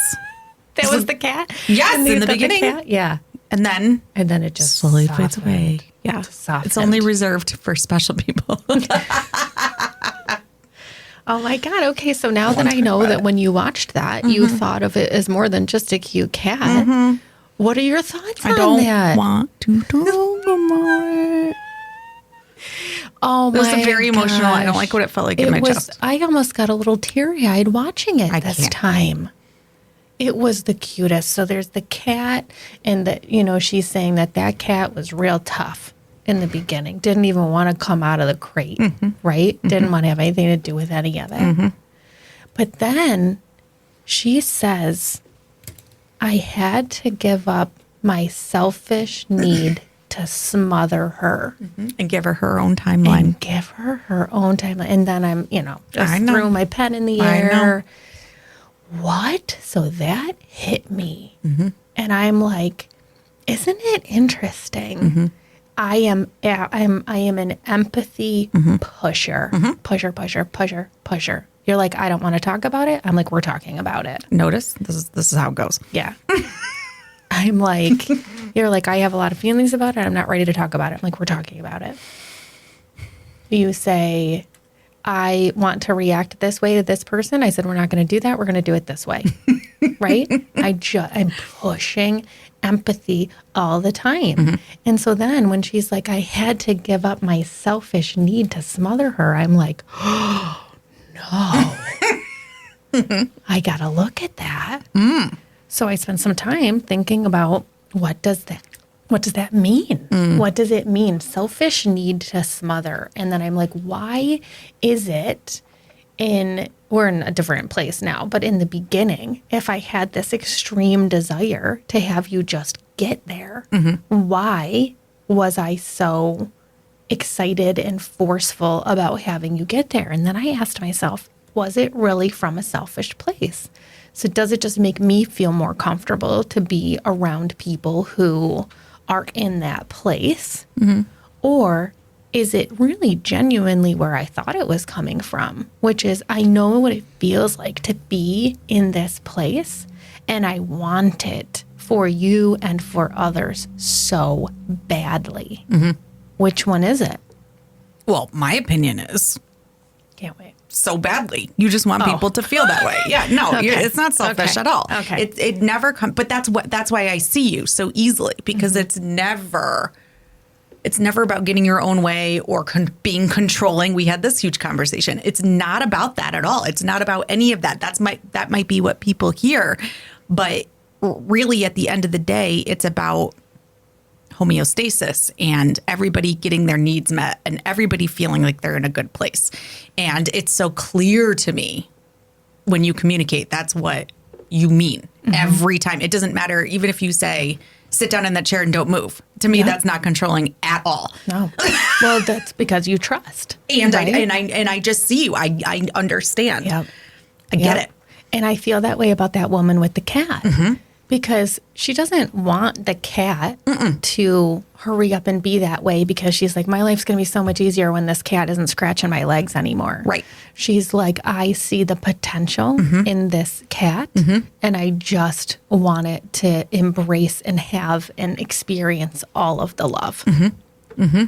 Speaker 1: That was the cat.
Speaker 2: Yes, in the
Speaker 1: the
Speaker 2: beginning.
Speaker 1: cat? Yeah,
Speaker 2: And then
Speaker 1: and then it just
Speaker 2: slowly fades
Speaker 1: softened.
Speaker 2: away. Yeah.
Speaker 1: Softened.
Speaker 2: It's only reserved for special people.
Speaker 1: Oh my God. Okay. So now that I know that when you watched that, you thought of it as more than just a cute cat. What are your thoughts
Speaker 2: I
Speaker 1: on
Speaker 2: don't
Speaker 1: that?
Speaker 2: want to talk about it.
Speaker 1: Oh my
Speaker 2: It was very emotional. I don't
Speaker 1: gosh.
Speaker 2: like what it felt like in my chest.
Speaker 1: I almost got a little teary eyed watching it
Speaker 2: I
Speaker 1: this
Speaker 2: can't.
Speaker 1: time. It was the cutest. So there's the cat, and she's saying that cat was real tough in the beginning. Didn't even want to come out of the crate, right? Didn't want to have anything to do with any of it. But then she says, I had to give up my selfish need to smother her.
Speaker 2: And give her her own timeline.
Speaker 1: And give her own time. And then I'm, just
Speaker 2: I know.
Speaker 1: threw my pen in the
Speaker 2: I know.
Speaker 1: air. What? So that hit me. And I'm like, isn't it interesting? I am an empathy pusher. Pusher. You're like, I don't want to talk about it. I'm like, we're talking about it.
Speaker 2: Notice this is how it goes.
Speaker 1: Yeah. I'm like, you're like, I have a lot of feelings about it. I'm not ready to talk about it. I'm like, we're talking about it. You say, I want to react this way to this person. I said, we're not going to do that. We're going to do it this way. Right? I'm pushing empathy all the time. And so then when she's like, I had to give up my selfish need to smother her, I'm like, oh, no. I got to look at that. So I spent some time thinking about what does that mean? What does it mean? Selfish need to smother. And then I'm like, why is it we're in a different place now, but in the beginning, if I had this extreme desire to have you just get there, why was I so excited and forceful about having you get there? And then I asked myself, was it really from a selfish place? So does it just make me feel more comfortable to be around people who are in that place? Or is it really genuinely where I thought it was coming from, which is I know what it feels like to be in this place, and I want it for you and for others so badly. Which one is it?
Speaker 2: Well, my opinion is
Speaker 1: Can't wait.
Speaker 2: so badly. You just want people to feel that way. Yeah, no,
Speaker 1: Okay.
Speaker 2: it's not selfish
Speaker 1: Okay.
Speaker 2: at all.
Speaker 1: Okay.
Speaker 2: It never comes, but that's why I see you so easily, because it's never about getting your own way or being controlling. We had this huge conversation. It's not about that at all. It's not about any of that. That might be what people hear, but really at the end of the day, it's about homeostasis and everybody getting their needs met and everybody feeling like they're in a good place. And it's so clear to me when you communicate, that's what you mean every time. It doesn't matter, even if you say, sit down in that chair and don't move. To me, that's not controlling at all.
Speaker 1: No. Well, that's because you trust.
Speaker 2: And
Speaker 1: right?
Speaker 2: I just see you. I understand.
Speaker 1: Yep.
Speaker 2: I get
Speaker 1: Yep.
Speaker 2: it.
Speaker 1: And I feel that way about that woman with the cat because she doesn't want the cat to hurry up and be that way because she's like, my life's going to be so much easier when this cat isn't scratching my legs anymore.
Speaker 2: Right.
Speaker 1: She's like, I see the potential in this cat and I just want it to embrace and have and experience all of the love. Then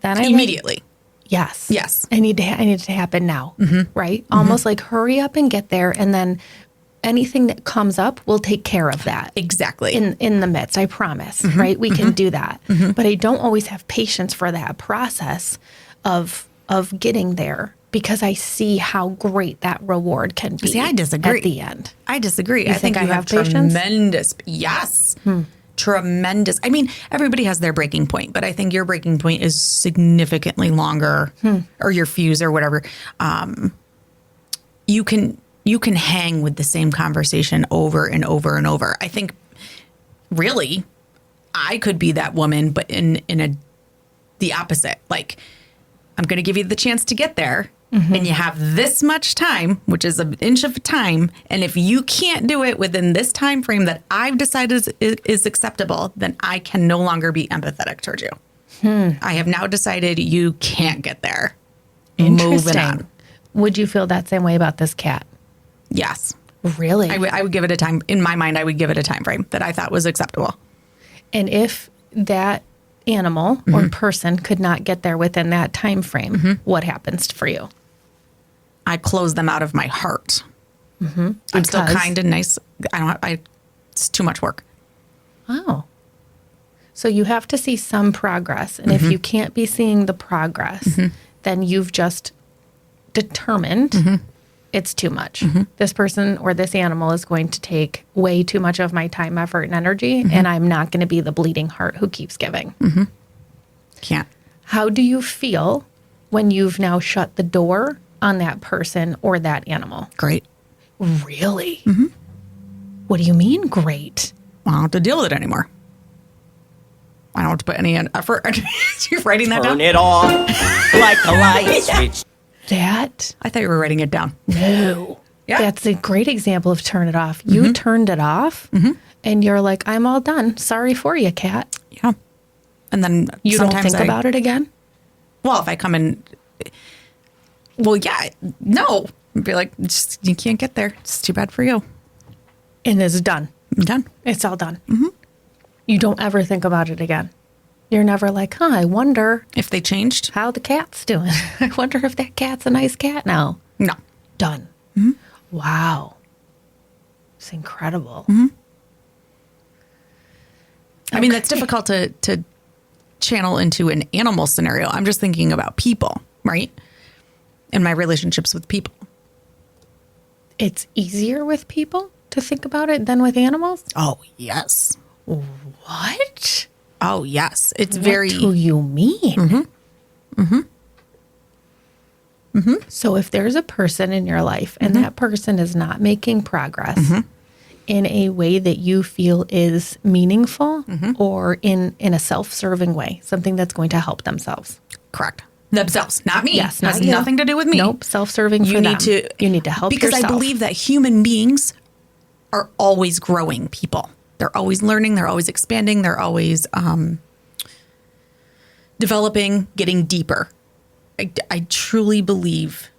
Speaker 1: I
Speaker 2: Immediately.
Speaker 1: Yes.
Speaker 2: Yes.
Speaker 1: I need it to happen now. Right? Almost like hurry up and get there, and then anything that comes up, we'll take care of that.
Speaker 2: Exactly.
Speaker 1: In the midst, I promise. Right? We can do that. But I don't always have patience for that process of getting there because I see how great that reward can be.
Speaker 2: See, I disagree.
Speaker 1: At the end.
Speaker 2: I disagree. I
Speaker 1: think
Speaker 2: think
Speaker 1: I
Speaker 2: you
Speaker 1: have
Speaker 2: have
Speaker 1: patience?
Speaker 2: tremendous. Yes. tremendous. I mean, everybody has their breaking point, but I think your breaking point is significantly longer, or your fuse or whatever. You can hang with the same conversation over and over and over. I think really I could be that woman, but in the opposite. Like, I'm going to give you the chance to get there. And you have this much time, which is an inch of time. And if you can't do it within this time frame that I've decided is acceptable, then I can no longer be empathetic towards you. I have now decided you can't get there. Moving
Speaker 1: Interesting.
Speaker 2: on.
Speaker 1: Would you feel that same way about this cat?
Speaker 2: Yes.
Speaker 1: Really?
Speaker 2: I would give it a time. In my mind, I would give it a time frame that I thought was acceptable.
Speaker 1: And if that animal or person could not get there within that time frame, what happens for you?
Speaker 2: I close them out of my heart. I'm still
Speaker 1: Because-
Speaker 2: kind and nice. It's too much work.
Speaker 1: Oh. So you have to see some progress. And if you can't be seeing the progress, then you've just determined it's too much. This person or this animal is going to take way too much of my time, effort, and energy, and I'm not going to be the bleeding heart who keeps giving.
Speaker 2: Can't.
Speaker 1: How do you feel when you've now shut the door on that person or that animal?
Speaker 2: Great.
Speaker 1: Really? What do you mean, great?
Speaker 2: I don't have to deal with it anymore. I don't have to put any effort. You're writing that
Speaker 3: Turn
Speaker 2: down?
Speaker 3: it on like a light switch.
Speaker 1: That?
Speaker 2: I thought you were writing it down.
Speaker 1: No.
Speaker 2: Yeah.
Speaker 1: That's a great example of turn it off. You turned it off and you're like, I'm all done. Sorry for you, cat.
Speaker 2: Yeah. And then
Speaker 1: You don't
Speaker 2: sometimes
Speaker 1: think about it again?
Speaker 2: Well, if I come in, well, yeah, no. I'd be like, just, you can't get there. It's too bad for you.
Speaker 1: And it's done.
Speaker 2: I'm done.
Speaker 1: It's all done. You don't ever think about it again. You're never like, I wonder
Speaker 2: If they changed,
Speaker 1: how the cat's doing. I wonder if that cat's a nice cat now.
Speaker 2: no.
Speaker 1: Done. Wow. It's incredible.
Speaker 2: I mean, that's difficult to channel into an animal scenario. I'm just thinking about people, right? And my relationships with people.
Speaker 1: It's easier with people to think about it than with animals?
Speaker 2: Oh, yes.
Speaker 1: What?
Speaker 2: Oh, yes. It's very.
Speaker 1: What do you mean? So if there's a person in your life and that person is not making progress in a way that you feel is meaningful or in a self-serving way, something that's going to help themselves.
Speaker 2: Correct. Themselves, not me.
Speaker 1: Yes,
Speaker 2: has
Speaker 1: not you.
Speaker 2: nothing to do with me.
Speaker 1: Nope, self-serving for them. You need to help
Speaker 2: because
Speaker 1: yourself.
Speaker 2: I believe that human beings are always growing people. They're always learning. They're always expanding. They're always developing, getting deeper. I truly believe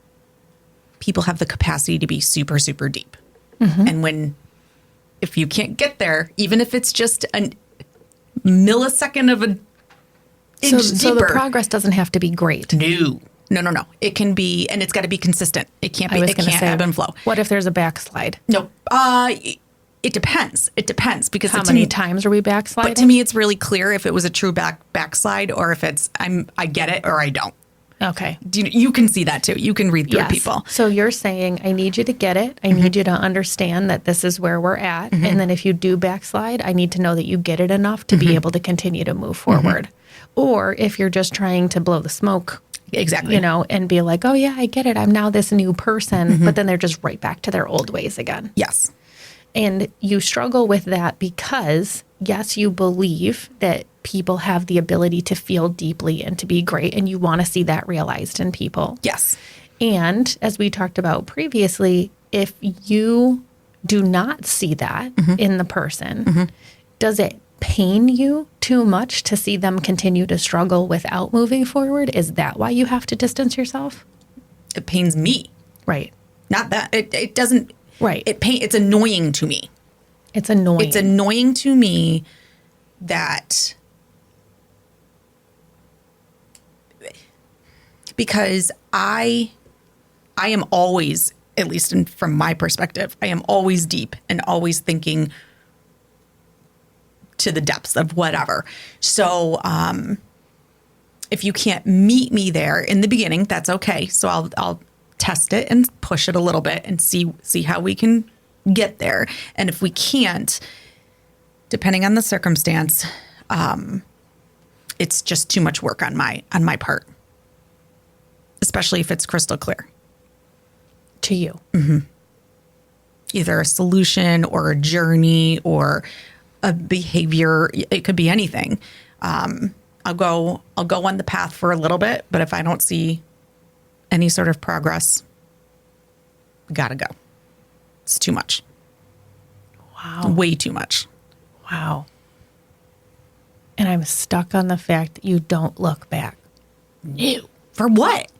Speaker 2: people have the capacity to be super, super deep. And if you can't get there, even if it's just a millisecond of an inch
Speaker 1: So the
Speaker 2: deeper.
Speaker 1: progress doesn't have to be great.
Speaker 2: No. It can be, and it's got to be consistent. It can't be.
Speaker 1: I was
Speaker 2: It
Speaker 1: going to
Speaker 2: can't
Speaker 1: say,
Speaker 2: ebb and flow.
Speaker 1: what if there's a backslide?
Speaker 2: No. It depends. It depends because
Speaker 1: How
Speaker 2: to
Speaker 1: many
Speaker 2: me,
Speaker 1: times are we backsliding?
Speaker 2: But to me, it's really clear if it was a true backslide or if it's I get it or I don't.
Speaker 1: Okay.
Speaker 2: You can see that too. You can read through people.
Speaker 1: So you're saying, I need you to get it. I need you to understand that this is where we're at. And then if you do backslide, I need to know that you get it enough to be able to continue to move forward. Or if you're just trying to blow the smoke,
Speaker 2: Exactly.
Speaker 1: and be like, oh, yeah, I get it. I'm now this new person. But then they're just right back to their old ways again.
Speaker 2: Yes.
Speaker 1: And you struggle with that because, yes, you believe that people have the ability to feel deeply and to be great, and you want to see that realized in people.
Speaker 2: Yes.
Speaker 1: And as we talked about previously, if you do not see that in the person, does it pain you too much to see them continue to struggle without moving forward? Is that why you have to distance yourself?
Speaker 2: It pains me.
Speaker 1: Right.
Speaker 2: Not that it doesn't.
Speaker 1: Right.
Speaker 2: It's annoying to me.
Speaker 1: It's annoying.
Speaker 2: It's annoying to me that because I am always, at least from my perspective, I am always deep and always thinking to the depths of whatever. So if you can't meet me there in the beginning, that's okay. So I'll test it and push it a little bit and see how we can get there. And if we can't, depending on the circumstance, it's just too much work on my part, especially if it's crystal clear.
Speaker 1: To you.
Speaker 2: Either a solution or a journey or a behavior. It could be anything. I'll go on the path for a little bit, but if I don't see any sort of progress, gotta go. It's too much.
Speaker 1: Wow.
Speaker 2: Way too much.
Speaker 1: Wow. And I'm stuck on the fact that you don't look back.
Speaker 2: No. For what?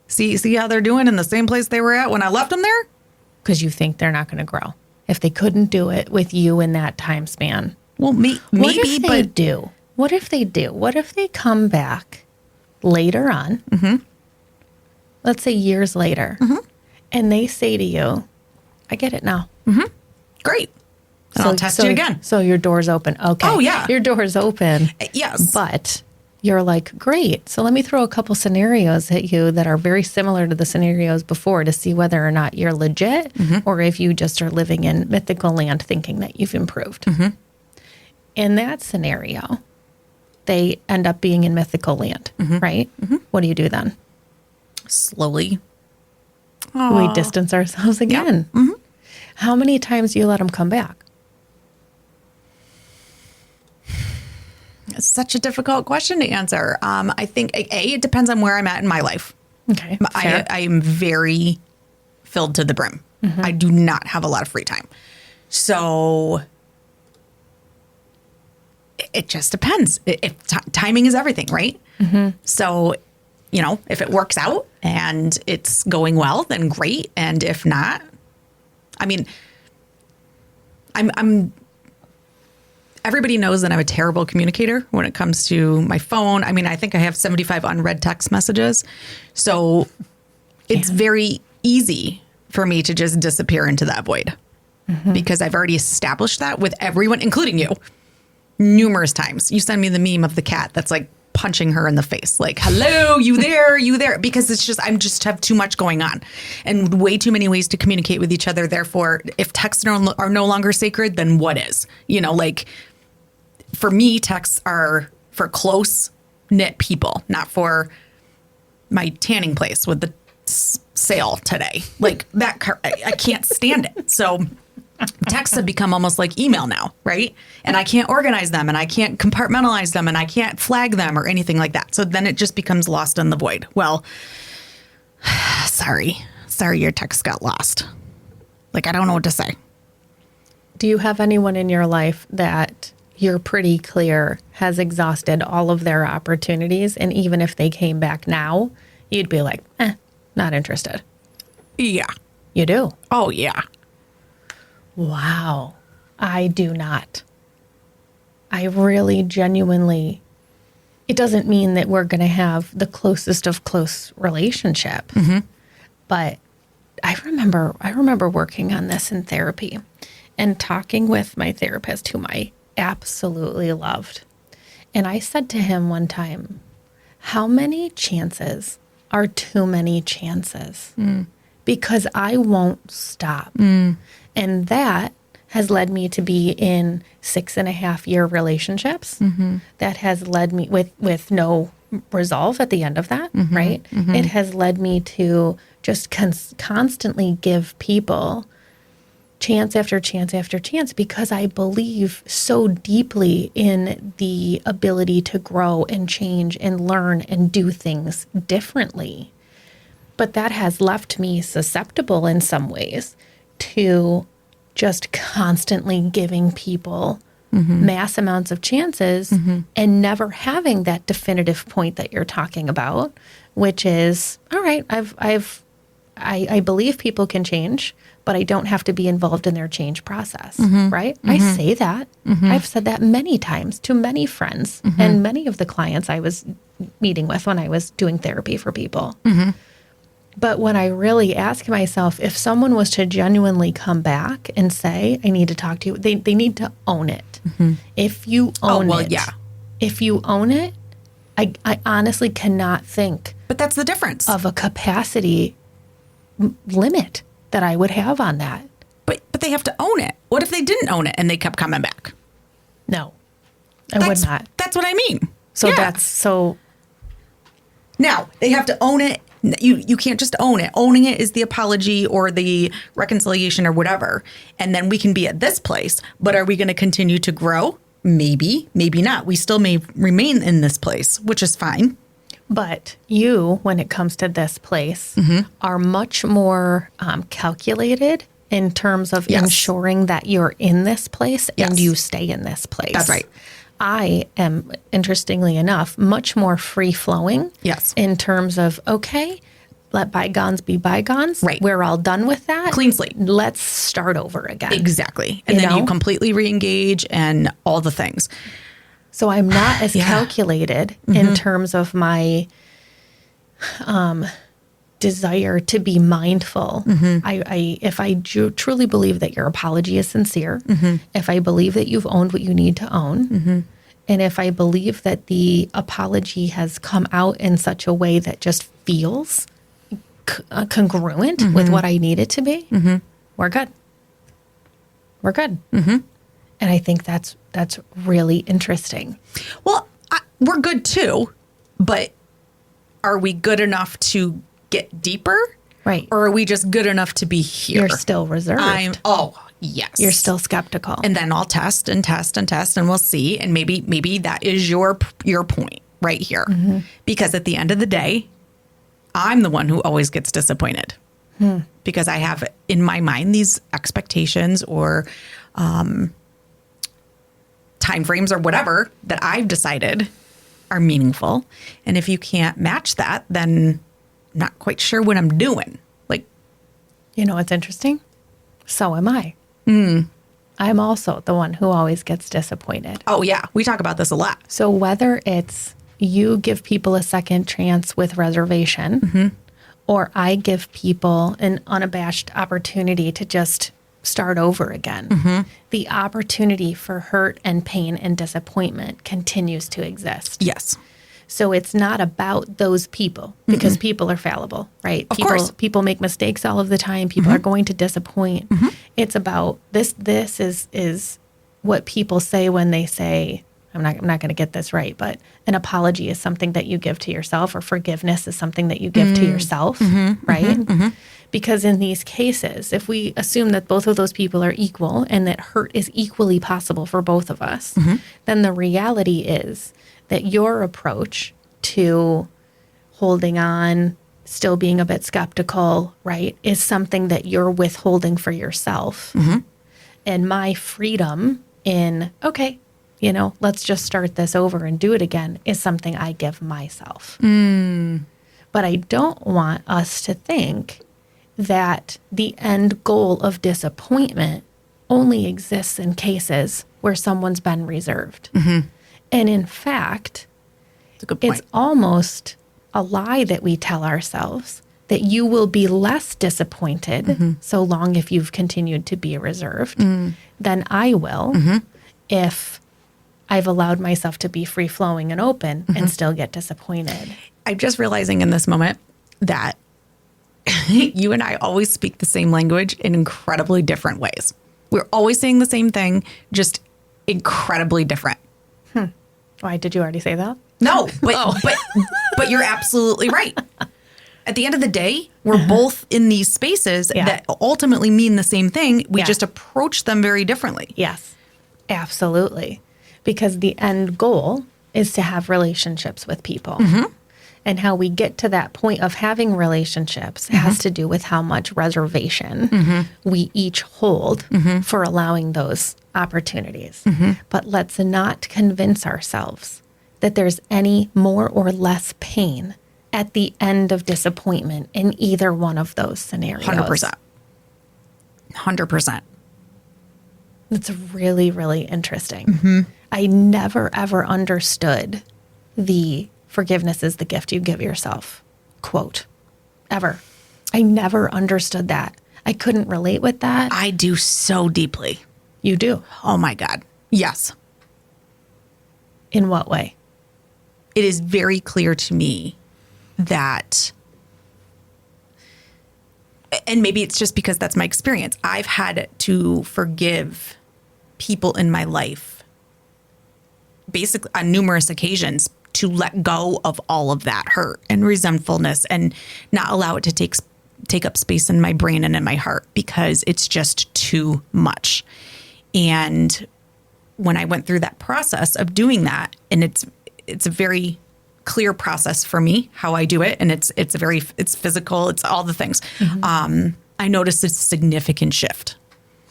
Speaker 2: See how they're doing in the same place they were at when I left them there?
Speaker 1: Because you think they're not going to grow. If they couldn't do it with you in that time span.
Speaker 2: Well,
Speaker 1: What
Speaker 2: maybe,
Speaker 1: if they
Speaker 2: but
Speaker 1: do? What if they do? What if they come back later on, let's say years later, and they say to you, I get it now.
Speaker 2: great. And I'll test you again.
Speaker 1: So your door's open. Okay.
Speaker 2: Oh, yeah.
Speaker 1: Your door's open.
Speaker 2: Yes.
Speaker 1: But you're like, great. So let me throw a couple scenarios at you that are very similar to the scenarios before to see whether or not you're legit or if you just are living in mythical land thinking that you've improved. In that scenario, they end up being in mythical land, right? What do you do then?
Speaker 2: Slowly.
Speaker 1: We distance ourselves again. How many times do you let them come back?
Speaker 2: It's such a difficult question to answer. I think, it depends on where I'm at in my life.
Speaker 1: Okay. Fair.
Speaker 2: I am very filled to the brim. I do not have a lot of free time. So it just depends. Timing is everything, right? So, if it works out and it's going well, then great. And if not, I mean, everybody knows that I'm a terrible communicator when it comes to my phone. I mean, I think I have 75 unread text messages. So it's very easy for me to just disappear into that void because I've already established that with everyone, including you, numerous times. You send me the meme of the cat that's like punching her in the face, like, hello, you there, because it's just, I'm just have too much going on and way too many ways to communicate with each other. Therefore, if texts are no longer sacred, then what is? Like for me, texts are for close knit people, not for my tanning place with the sale today. Like that, I can't stand it. So texts have become almost like email now, right? And I can't organize them and I can't compartmentalize them and I can't flag them or anything like that. So then it just becomes lost in the void. Well, sorry, your text got lost. Like, I don't know what to say.
Speaker 1: Do you have anyone in your life that you're pretty clear has exhausted all of their opportunities? And even if they came back now, you'd be like, not interested.
Speaker 2: Yeah.
Speaker 1: You do?
Speaker 2: Oh, yeah.
Speaker 1: Wow. I do not. I really genuinely, it doesn't mean that we're going to have the closest of close relationship. But I remember working on this in therapy and talking with my therapist, whom I absolutely loved. And I said to him one time, how many chances are too many chances? Because I won't stop. And that has led me to be in 6.5-year relationships. That has led me with no resolve at the end of that, right? It has led me to just constantly give people chance after chance after chance because I believe so deeply in the ability to grow and change and learn and do things differently. But that has left me susceptible in some ways to just constantly giving people mass amounts of chances and never having that definitive point that you're talking about, which is, all right, I believe people can change, but I don't have to be involved in their change process, right? I say that. I've said that many times to many friends and many of the clients I was meeting with when I was doing therapy for people. But when I really ask myself, if someone was to genuinely come back and say, I need to talk to you, they need to own it. If you own it, if you own it, I honestly cannot think
Speaker 2: But that's the difference.
Speaker 1: of a capacity limit that I would have on that.
Speaker 2: But they have to own it. What if they didn't own it and they kept coming back?
Speaker 1: No, I would not.
Speaker 2: That's what I mean.
Speaker 1: So
Speaker 2: Yeah.
Speaker 1: that's so.
Speaker 2: Now, they have to own it. You can't just own it. Owning it is the apology or the reconciliation or whatever. And then we can be at this place. But are we going to continue to grow? Maybe, maybe not. We still may remain in this place, which is fine.
Speaker 1: But you, when it comes to this place, are much more calculated in terms of
Speaker 2: Yes.
Speaker 1: ensuring that you're in this place and
Speaker 2: Yes.
Speaker 1: you stay in this place.
Speaker 2: That's right.
Speaker 1: I am, interestingly enough, much more free flowing.
Speaker 2: Yes.
Speaker 1: In terms of, okay, let bygones be bygones.
Speaker 2: Right.
Speaker 1: We're all done with that.
Speaker 2: Clean slate.
Speaker 1: Let's start over again.
Speaker 2: Exactly. And
Speaker 1: You
Speaker 2: then you
Speaker 1: know?
Speaker 2: completely re-engage and all the things.
Speaker 1: So I'm not as
Speaker 2: Yeah.
Speaker 1: calculated in terms of my desire to be mindful. If I truly believe that your apology is sincere, if I believe that you've owned what you need to own, and if I believe that the apology has come out in such a way that just feels congruent with what I need it to be, we're good. We're good. And I think that's really interesting.
Speaker 2: Well, we're good too, but are we good enough to get deeper?
Speaker 1: Right.
Speaker 2: Or are we just good enough to be here?
Speaker 1: You're still reserved.
Speaker 2: Yes.
Speaker 1: You're still skeptical.
Speaker 2: And then I'll test and test and test and we'll see. And maybe that is your point right here. Because at the end of the day, I'm the one who always gets disappointed. Because I have in my mind these expectations or time frames or whatever that I've decided are meaningful. And if you can't match that, then I'm not quite sure what I'm doing. Like,
Speaker 1: you know what's interesting? So am I. I'm also the one who always gets disappointed.
Speaker 2: oh yeah, we talk about this a lot.
Speaker 1: So whether it's you give people a second chance with reservation, or I give people an unabashed opportunity to just start over again, the opportunity for hurt and pain and disappointment continues to exist.
Speaker 2: Yes.
Speaker 1: So it's not about those people because people are fallible, right?
Speaker 2: Of course.
Speaker 1: People make mistakes all of the time. People are going to disappoint. It's about this is what people say when they say, I'm not going to get this right, but an apology is something that you give to yourself, or forgiveness is something that you give to yourself, right? Because in these cases, if we assume that both of those people are equal and that hurt is equally possible for both of us, then the reality is that your approach to holding on, still being a bit skeptical, right, is something that you're withholding for yourself. And my freedom in, okay, let's just start this over and do it again, is something I give myself. But I don't want us to think that the end goal of disappointment only exists in cases where someone's been reserved. And in fact,
Speaker 2: That's a good point.
Speaker 1: it's almost a lie that we tell ourselves that you will be less disappointed so long if you've continued to be reserved than I will if I've allowed myself to be free flowing and open and still get disappointed.
Speaker 2: I'm just realizing in this moment that you and I always speak the same language in incredibly different ways. We're always saying the same thing, just incredibly different.
Speaker 1: Why, did you already say that?
Speaker 2: No, but you're absolutely right. At the end of the day, we're both in these spaces
Speaker 1: Yeah.
Speaker 2: that ultimately mean the same thing. We
Speaker 1: Yeah.
Speaker 2: just approach them very differently.
Speaker 1: Yes, absolutely. Because the end goal is to have relationships with people. And how we get to that point of having relationships has to do with how much reservation we each hold for allowing those opportunities. But let's not convince ourselves that there's any more or less pain at the end of disappointment in either one of those scenarios.
Speaker 2: 100%. 100%.
Speaker 1: That's really, really interesting. I never, ever understood the forgiveness is the gift you give yourself quote, ever. I never understood that. I couldn't relate with that.
Speaker 2: I do so deeply.
Speaker 1: You do.
Speaker 2: Oh my God. Yes.
Speaker 1: In what way?
Speaker 2: It is very clear to me that, and maybe it's just because that's my experience, I've had to forgive people in my life basically on numerous occasions to let go of all of that hurt and resentfulness and not allow it to take up space in my brain and in my heart because it's just too much. And when I went through that process of doing that, and it's a very clear process for me how I do it, and it's physical, it's all the things. I noticed a significant shift.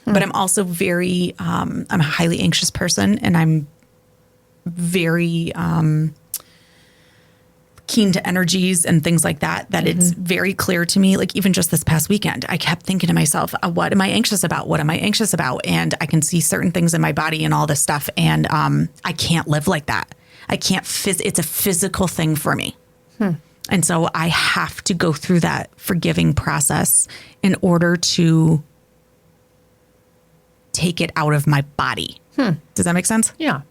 Speaker 2: But I'm also I'm a highly anxious person, and I'm very keen to energies and things like that it's very clear to me. Like even just this past weekend, I kept thinking to myself, what am I anxious about? What am I anxious about? And I can see certain things in my body and all this stuff. And I can't live like that. I can't, it's a physical thing for me. And so I have to go through that forgiving process in order to take it out of my body. Does that make sense?
Speaker 1: Yeah.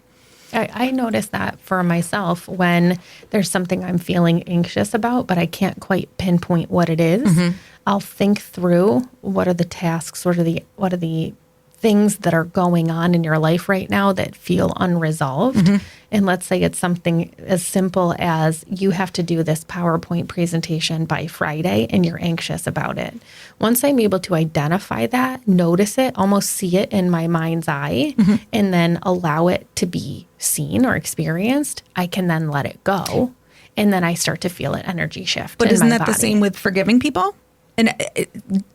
Speaker 1: I notice that for myself when there's something I'm feeling anxious about, but I can't quite pinpoint what it is. I'll think through what are the tasks, what are the things that are going on in your life right now that feel unresolved. And let's say it's something as simple as you have to do this PowerPoint presentation by Friday and you're anxious about it. Once I'm able to identify that, notice it, almost see it in my mind's eye, and then allow it to be seen or experienced, I can then let it go. And then I start to feel an energy shift.
Speaker 2: But
Speaker 1: in
Speaker 2: isn't
Speaker 1: my
Speaker 2: that the
Speaker 1: body.
Speaker 2: same with forgiving people? And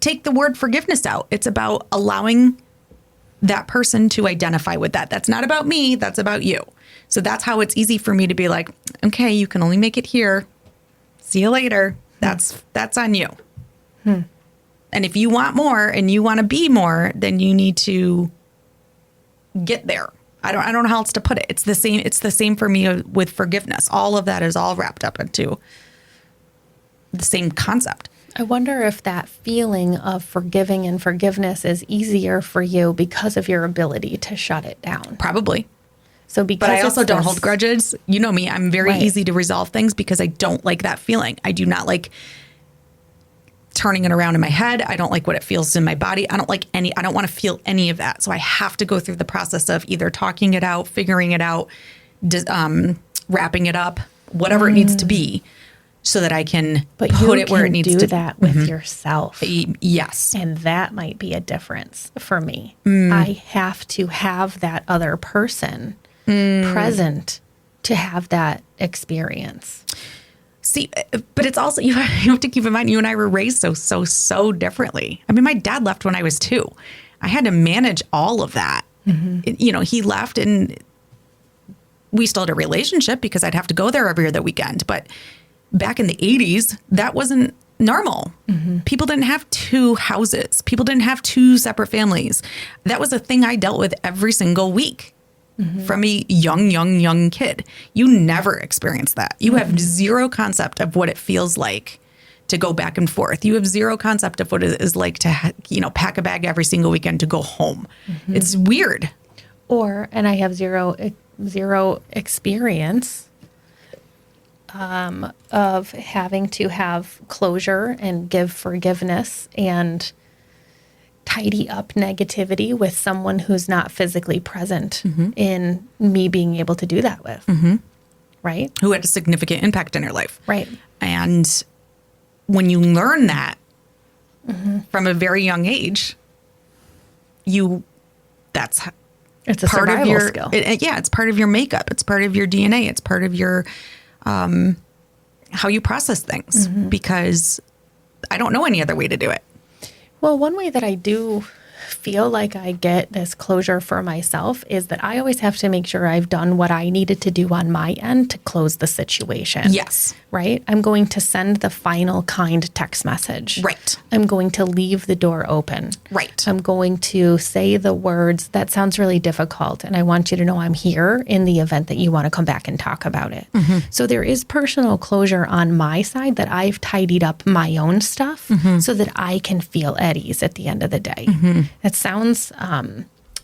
Speaker 2: take the word forgiveness out. It's about allowing that person to identify with that. That's not about me. That's about you. So that's how it's easy for me to be like, okay, you can only make it here. See you later. That's on you. And if you want more and you want to be more, then you need to get there. I don't know how else to put it. It's the same for me with forgiveness. All of that is all wrapped up into the same concept.
Speaker 1: I wonder if that feeling of forgiving and forgiveness is easier for you because of your ability to shut it down.
Speaker 2: Probably.
Speaker 1: So because
Speaker 2: But I
Speaker 1: it's
Speaker 2: also don't
Speaker 1: this-
Speaker 2: hold grudges. You know me. I'm very
Speaker 1: Right.
Speaker 2: easy to resolve things because I don't like that feeling. I do not like turning it around in my head. I don't like what it feels in my body. I don't want to feel any of that. So I have to go through the process of either talking it out, figuring it out, wrapping it up, whatever it needs to be, so that I can
Speaker 1: But
Speaker 2: put
Speaker 1: you
Speaker 2: it where it
Speaker 1: can
Speaker 2: needs
Speaker 1: do
Speaker 2: to.
Speaker 1: that with yourself.
Speaker 2: Yes.
Speaker 1: And that might be a difference for me. I have to have that other person present to have that experience.
Speaker 2: See, but it's also, you have to keep in mind, you and I were raised so differently. I mean, my dad left when I was 2. I had to manage all of that. He left and we still had a relationship because I'd have to go there every other weekend. But back in the 80s, that wasn't normal. People didn't have 2 houses. People didn't have 2 separate families. That was a thing I dealt with every single week. From a young kid. You never experienced that. You have zero concept of what it feels like to go back and forth. You have zero concept of what it is like to, pack a bag every single weekend to go home. It's weird.
Speaker 1: And I have zero experience of having to have closure and give forgiveness and tidy up negativity with someone who's not physically present in me being able to do that with. Right?
Speaker 2: Who had a significant impact in your life.
Speaker 1: Right.
Speaker 2: And when you learn that from a very young age, that's
Speaker 1: It's a
Speaker 2: part of
Speaker 1: survival
Speaker 2: your
Speaker 1: skill.
Speaker 2: it's part of your makeup. It's part of your DNA. It's part of your how you process things, because I don't know any other way to do it.
Speaker 1: Well, one way that I do feel like I get this closure for myself is that I always have to make sure I've done what I needed to do on my end to close the situation.
Speaker 2: Yes.
Speaker 1: Right? I'm going to send the final kind text message.
Speaker 2: Right.
Speaker 1: I'm going to leave the door open.
Speaker 2: Right.
Speaker 1: I'm going to say the words, that sounds really difficult, and I want you to know I'm here in the event that you want to come back and talk about it. So there is personal closure on my side that I've tidied up my own stuff so that I can feel at ease at the end of the day. It sounds,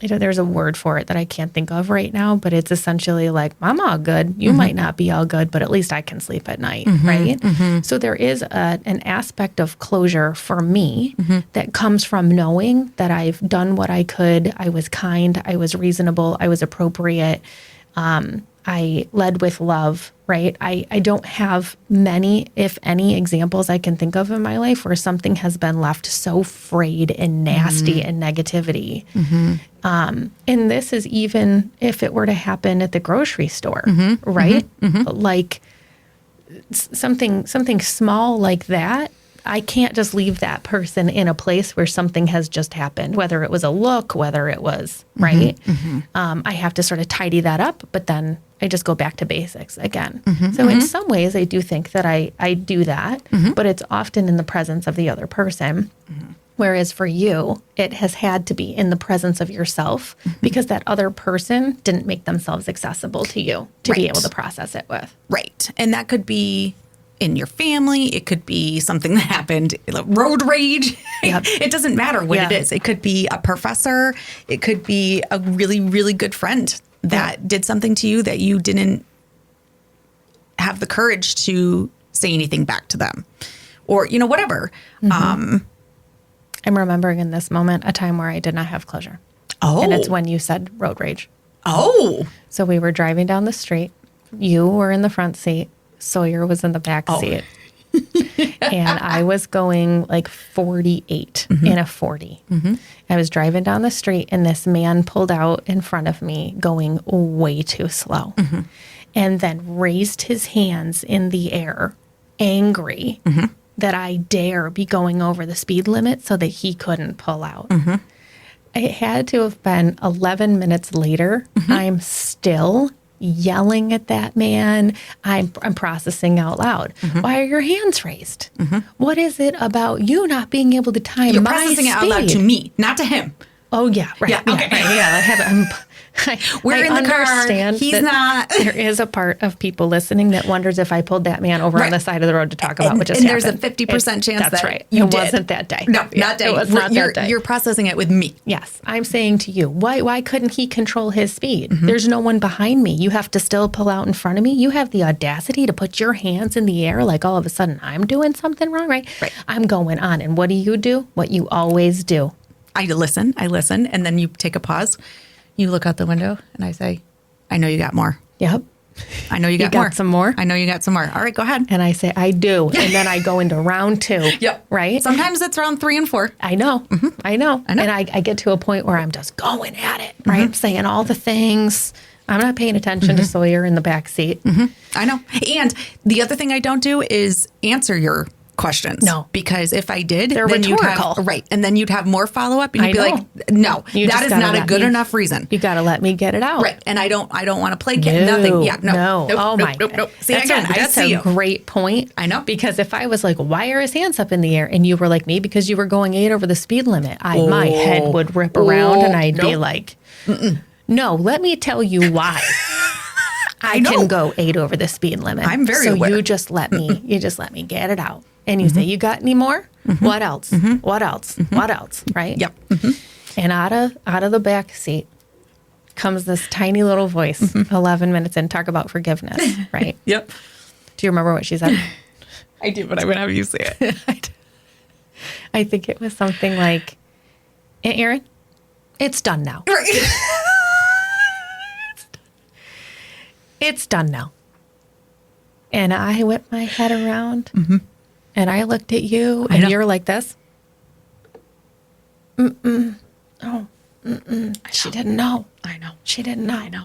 Speaker 1: there's a word for it that I can't think of right now, but it's essentially like, I'm all good. You might not be all good, but at least I can sleep at night, right? So there is an aspect of closure for me that comes from knowing that I've done what I could. I was kind, I was reasonable, I was appropriate. I led with love, right? I don't have many, if any, examples I can think of in my life where something has been left so frayed and nasty and negativity. And this is even if it were to happen at the grocery store, right? Like something small like that. I can't just leave that person in a place where something has just happened, whether it was a look, whether it was, right? I have to sort of tidy that up, but then I just go back to basics again. So in some ways, I do think that I do that, but it's often in the presence of the other person. Whereas for you, it has had to be in the presence of yourself because that other person didn't make themselves accessible to you to be able to process it with.
Speaker 2: Right. And that could be in your family. It could be something that happened, road rage.
Speaker 1: Yep.
Speaker 2: It doesn't matter what it
Speaker 1: Yeah.
Speaker 2: is. It could be a professor. It could be a really, really good friend that did something to you that you didn't have the courage to say anything back to them, or, whatever.
Speaker 1: I'm remembering in this moment a time where I did not have closure.
Speaker 2: Oh.
Speaker 1: And it's when you said road rage.
Speaker 2: Oh.
Speaker 1: So we were driving down the street. You were in the front seat. Sawyer was in the back seat. And I was going like 48 in a 40. I was driving down the street and this man pulled out in front of me going way too slow. And then raised his hands in the air, angry that I dare be going over the speed limit so that he couldn't pull out. It had to have been 11 minutes later. I'm still yelling at that man. I'm processing out loud. Why are your hands raised? What is it about you not being able to time
Speaker 2: You're
Speaker 1: my
Speaker 2: processing it out loud
Speaker 1: speed?
Speaker 2: to me, not to him.
Speaker 1: Oh yeah, right.
Speaker 2: Yeah, okay.
Speaker 1: Right, yeah. I have.
Speaker 2: We're
Speaker 1: I
Speaker 2: in the car.
Speaker 1: understand
Speaker 2: He's
Speaker 1: that
Speaker 2: not.
Speaker 1: There is a part of people listening that wonders if I pulled that man over on
Speaker 2: Right.
Speaker 1: the side of the road to talk about what just
Speaker 2: and
Speaker 1: happened.
Speaker 2: there's a 50% chance
Speaker 1: that's
Speaker 2: that
Speaker 1: right.
Speaker 2: you
Speaker 1: it
Speaker 2: did.
Speaker 1: wasn't that day.
Speaker 2: No,
Speaker 1: Yeah,
Speaker 2: not day.
Speaker 1: It was not
Speaker 2: you're,
Speaker 1: that day.
Speaker 2: You're processing it with me.
Speaker 1: Yes, I'm saying to you, why couldn't he control his speed?
Speaker 2: Mm-hmm.
Speaker 1: There's no one behind me. You have to still pull out in front of me. You have the audacity to put your hands in the air like all of a sudden I'm doing something wrong, right?
Speaker 2: Right.
Speaker 1: I'm going on. And what do? What you always do.
Speaker 2: I listen, and then you take a pause. You look out the window, and I say, I know you got more.
Speaker 1: Yep.
Speaker 2: I know you got,
Speaker 1: got some more?
Speaker 2: I know you got some more. All right, go ahead.
Speaker 1: And I say, I do. And then I go into round 2.
Speaker 2: Yep.
Speaker 1: Right?
Speaker 2: Sometimes it's round 3 and 4.
Speaker 1: I know. I know.
Speaker 2: I know.
Speaker 1: And I get to a point where I'm just going at it, right? Saying all the things. I'm not paying attention to Sawyer in the back seat.
Speaker 2: I know. And the other thing I don't do is answer your questions.
Speaker 1: No.
Speaker 2: Because if I did,
Speaker 1: They're
Speaker 2: then
Speaker 1: rhetorical.
Speaker 2: you'd have, right. And then you'd have more follow up and you'd
Speaker 1: I
Speaker 2: be
Speaker 1: know.
Speaker 2: like, no,
Speaker 1: You
Speaker 2: that
Speaker 1: just
Speaker 2: is
Speaker 1: gotta
Speaker 2: not a
Speaker 1: let
Speaker 2: good
Speaker 1: me-
Speaker 2: enough reason.
Speaker 1: You got to let me get it out.
Speaker 2: Right. And I don't want to play nothing. Yeah. No.
Speaker 1: No.
Speaker 2: Nope,
Speaker 1: Oh
Speaker 2: nope,
Speaker 1: my.
Speaker 2: Nope. Nope. See,
Speaker 1: that's
Speaker 2: again, I
Speaker 1: that's
Speaker 2: see
Speaker 1: a
Speaker 2: you.
Speaker 1: great point.
Speaker 2: I know.
Speaker 1: Because if I was like, why are his hands up in the air? And you were like me because you were going 8 over the speed limit, my head would rip around and I'd be
Speaker 2: nope.
Speaker 1: like, no, let me tell you why. I
Speaker 2: know.
Speaker 1: can go 8 over the speed limit.
Speaker 2: I'm very
Speaker 1: so
Speaker 2: aware.
Speaker 1: you just let me get it out. And you say, you got any more? What else? What else? What else? Right?
Speaker 2: Yep.
Speaker 1: And out of the back seat comes this tiny little voice, 11 minutes in, talk about forgiveness, right?
Speaker 2: Yep.
Speaker 1: Do you remember what she said?
Speaker 2: I do, but I'm going to have you say it.
Speaker 1: I think it was something like, Aaron, it's done now.
Speaker 2: Right.
Speaker 1: It's done now. And I whipped my head around and I looked at you
Speaker 2: I
Speaker 1: and
Speaker 2: know.
Speaker 1: you're like this. She didn't know.
Speaker 2: I know.
Speaker 1: She didn't know.
Speaker 2: I know.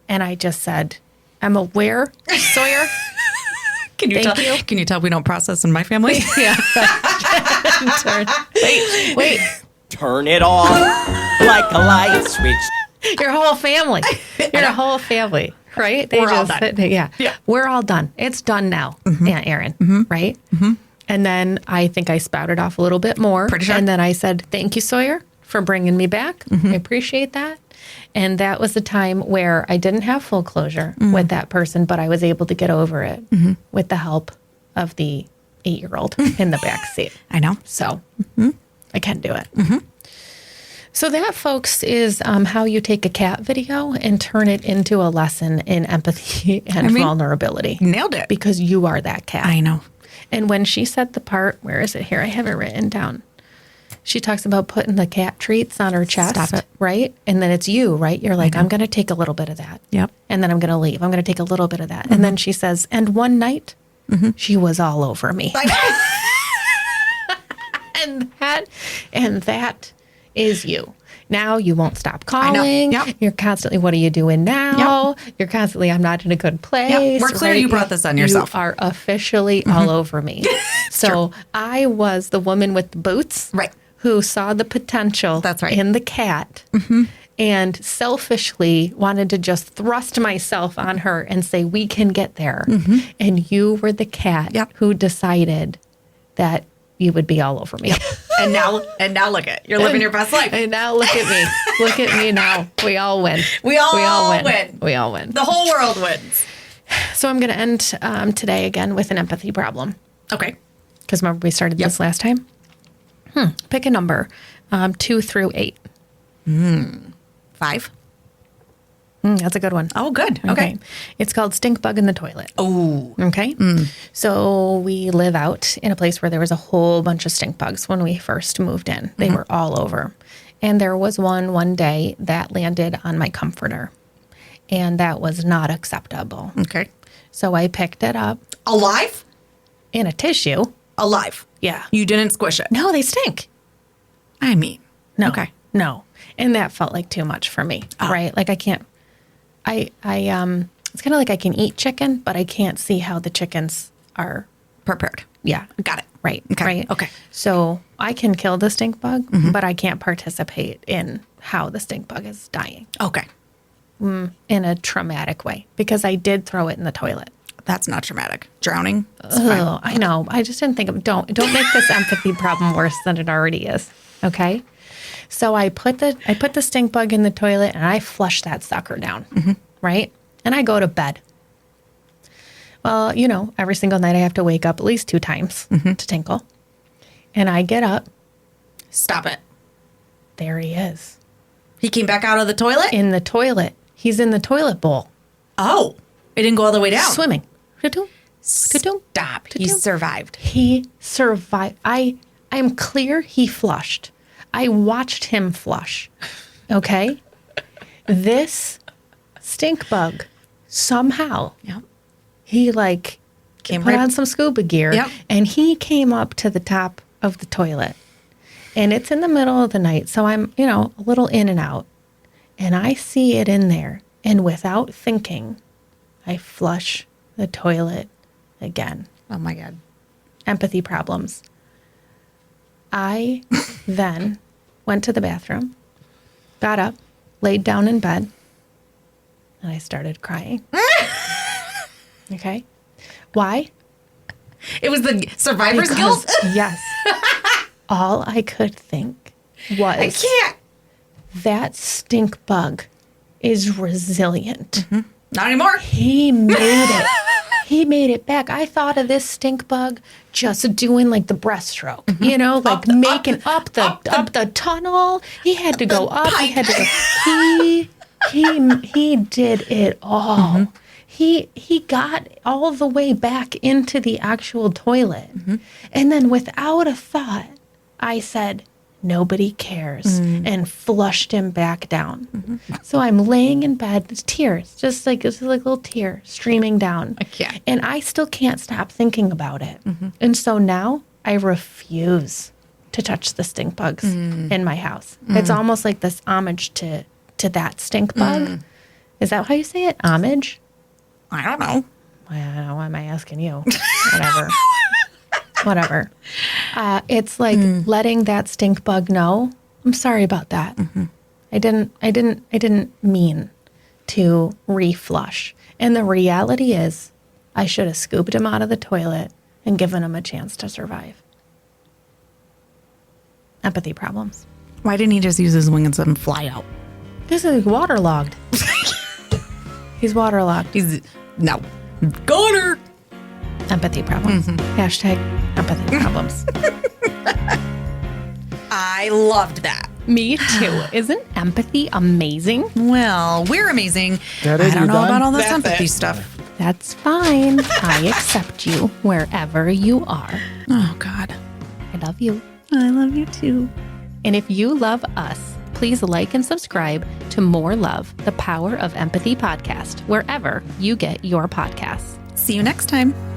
Speaker 1: And I just said, I'm aware, Sawyer.
Speaker 2: Can you
Speaker 1: Thank
Speaker 2: tell?
Speaker 1: you.
Speaker 2: Can you tell we don't process in my family?
Speaker 1: Yeah. Wait.
Speaker 3: Turn it off like a light switch.
Speaker 1: Your whole family. Your whole family. Right?
Speaker 2: We're all done.
Speaker 1: Yeah.
Speaker 2: Yeah.
Speaker 1: We're all done. It's done now, Aunt Erin. Right? And then I think I spouted off a little bit more.
Speaker 2: Pretty sure.
Speaker 1: And then I said, thank you, Sawyer, for bringing me back. I appreciate that. And that was the time where I didn't have full closure with that person, but I was able to get over it with the help of the 8-year-old in the back seat.
Speaker 2: I know.
Speaker 1: So I can do it. So that, folks, is how you take a cat video and turn it into a lesson in empathy and vulnerability.
Speaker 2: Nailed it.
Speaker 1: Because you are that cat.
Speaker 2: I know.
Speaker 1: And when she said the part, where is it here? I have it written down. She talks about putting the cat treats on her chest.
Speaker 2: Stop it.
Speaker 1: Right? And then it's you, right? You're like, I'm going to take a little bit of that.
Speaker 2: Yep.
Speaker 1: And then I'm going to leave. I'm going to take a little bit of that. And then she says, and one night, she was all over me. and that is you. Now you won't stop calling.
Speaker 2: Yep.
Speaker 1: You're constantly, what are you doing now? You're constantly, I'm not in a good place.
Speaker 2: We're clear you brought this on yourself.
Speaker 1: You are officially all over me. So I was the woman with the boots.
Speaker 2: Right.
Speaker 1: Who saw the potential
Speaker 2: That's right.
Speaker 1: in the cat and selfishly wanted to just thrust myself on her and say, we can get there. And you were the cat
Speaker 2: Yep.
Speaker 1: who decided that you would be all over me.
Speaker 2: And now look at you're living your best life.
Speaker 1: And now look at me. Look at me now. We all win.
Speaker 2: We all win.
Speaker 1: We all win.
Speaker 2: The whole world wins.
Speaker 1: So I'm going to end today again with an empathy problem.
Speaker 2: Okay.
Speaker 1: Because remember we started this last time? Pick a number, 2 through 8.
Speaker 2: 5.
Speaker 1: That's a good one.
Speaker 2: Oh, good. Okay.
Speaker 1: It's called Stink Bug in the Toilet.
Speaker 2: Oh.
Speaker 1: Okay. So we live out in a place where there was a whole bunch of stink bugs when we first moved in. They were all over. And there was one day that landed on my comforter. And that was not acceptable.
Speaker 2: Okay.
Speaker 1: So I picked it up
Speaker 2: Alive?
Speaker 1: in a tissue.
Speaker 2: Alive.
Speaker 1: Yeah.
Speaker 2: You didn't squish it.
Speaker 1: No, they stink.
Speaker 2: I mean.
Speaker 1: No.
Speaker 2: Okay.
Speaker 1: No. And that felt like too much for me. Right? Like I can't it's kind of like I can eat chicken, but I can't see how the chickens are.
Speaker 2: Prepared.
Speaker 1: Yeah.
Speaker 2: Got it.
Speaker 1: Right.
Speaker 2: Okay.
Speaker 1: Right.
Speaker 2: Okay.
Speaker 1: So I can kill the stink bug, but I can't participate in how the stink bug is dying
Speaker 2: Okay.
Speaker 1: in a traumatic way because I did throw it in the toilet.
Speaker 2: That's not traumatic. Drowning.
Speaker 1: Oh, I know. I just didn't think of don't make this empathy problem worse than it already is. Okay. So I put the stink bug in the toilet and I flush that sucker down. Right. And I go to bed. Well, every single night I have to wake up at least 2 times to tinkle. And I get up.
Speaker 2: Stop it.
Speaker 1: There he is.
Speaker 2: He came back out of the toilet?
Speaker 1: In the toilet. He's in the toilet bowl.
Speaker 2: Oh. It didn't go all the way down.
Speaker 1: Swimming.
Speaker 2: Stop. He survived.
Speaker 1: He survived. I'm clear he flushed. I watched him flush. Okay? This stink bug somehow
Speaker 2: Yep.
Speaker 1: he
Speaker 2: Came
Speaker 1: put
Speaker 2: right-
Speaker 1: on some scuba gear
Speaker 2: Yep.
Speaker 1: and he came up to the top of the toilet. And it's in the middle of the night, so I'm, a little in and out. And I see it in there. And without thinking, I flush the toilet again.
Speaker 2: Oh my God.
Speaker 1: Empathy problems. I then went to the bathroom, got up, laid down in bed, and I started crying. Okay. Why?
Speaker 2: It was the survivor's guilt?
Speaker 1: Yes. All I could think was
Speaker 2: I can't.
Speaker 1: that stink bug is resilient.
Speaker 2: Not anymore.
Speaker 1: He made it. He made it back. I thought of this stink bug just doing like the breaststroke, making up the tunnel. He had to go up. He had to go. He did it all. He got all the way back into the actual toilet. And then without a thought, I said, nobody cares, and flushed him back down. So I'm laying in bed, tears, just like a little tear streaming down.
Speaker 2: I can't.
Speaker 1: And I still can't stop thinking about it. And so now I refuse to touch the stink bugs in my house. It's almost like this homage to that stink bug. Is that how you say it? Homage?
Speaker 2: I don't know.
Speaker 1: Well, why am I asking you? Whatever. It's like letting that stink bug know, I'm sorry about that. I didn't mean to reflush. And the reality is I should have scooped him out of the toilet and given him a chance to survive. Empathy problems.
Speaker 2: Why didn't he just use his wings and fly out?
Speaker 1: This is waterlogged. He's waterlogged.
Speaker 2: No. Goner.
Speaker 1: Empathy problems. Hashtag empathy problems.
Speaker 2: I loved that.
Speaker 1: Me too. Isn't empathy amazing?
Speaker 2: Well, we're amazing.
Speaker 6: That is,
Speaker 2: I don't
Speaker 6: you
Speaker 2: know
Speaker 6: done?
Speaker 2: about all this
Speaker 3: That's
Speaker 2: empathy
Speaker 3: it.
Speaker 2: stuff.
Speaker 1: That's fine. I accept you wherever you are.
Speaker 2: Oh, God.
Speaker 1: I love you.
Speaker 2: I love you too.
Speaker 1: And if you love us, please like and subscribe to More Love, the Power of Empathy podcast, wherever you get your podcasts.
Speaker 2: See you next time.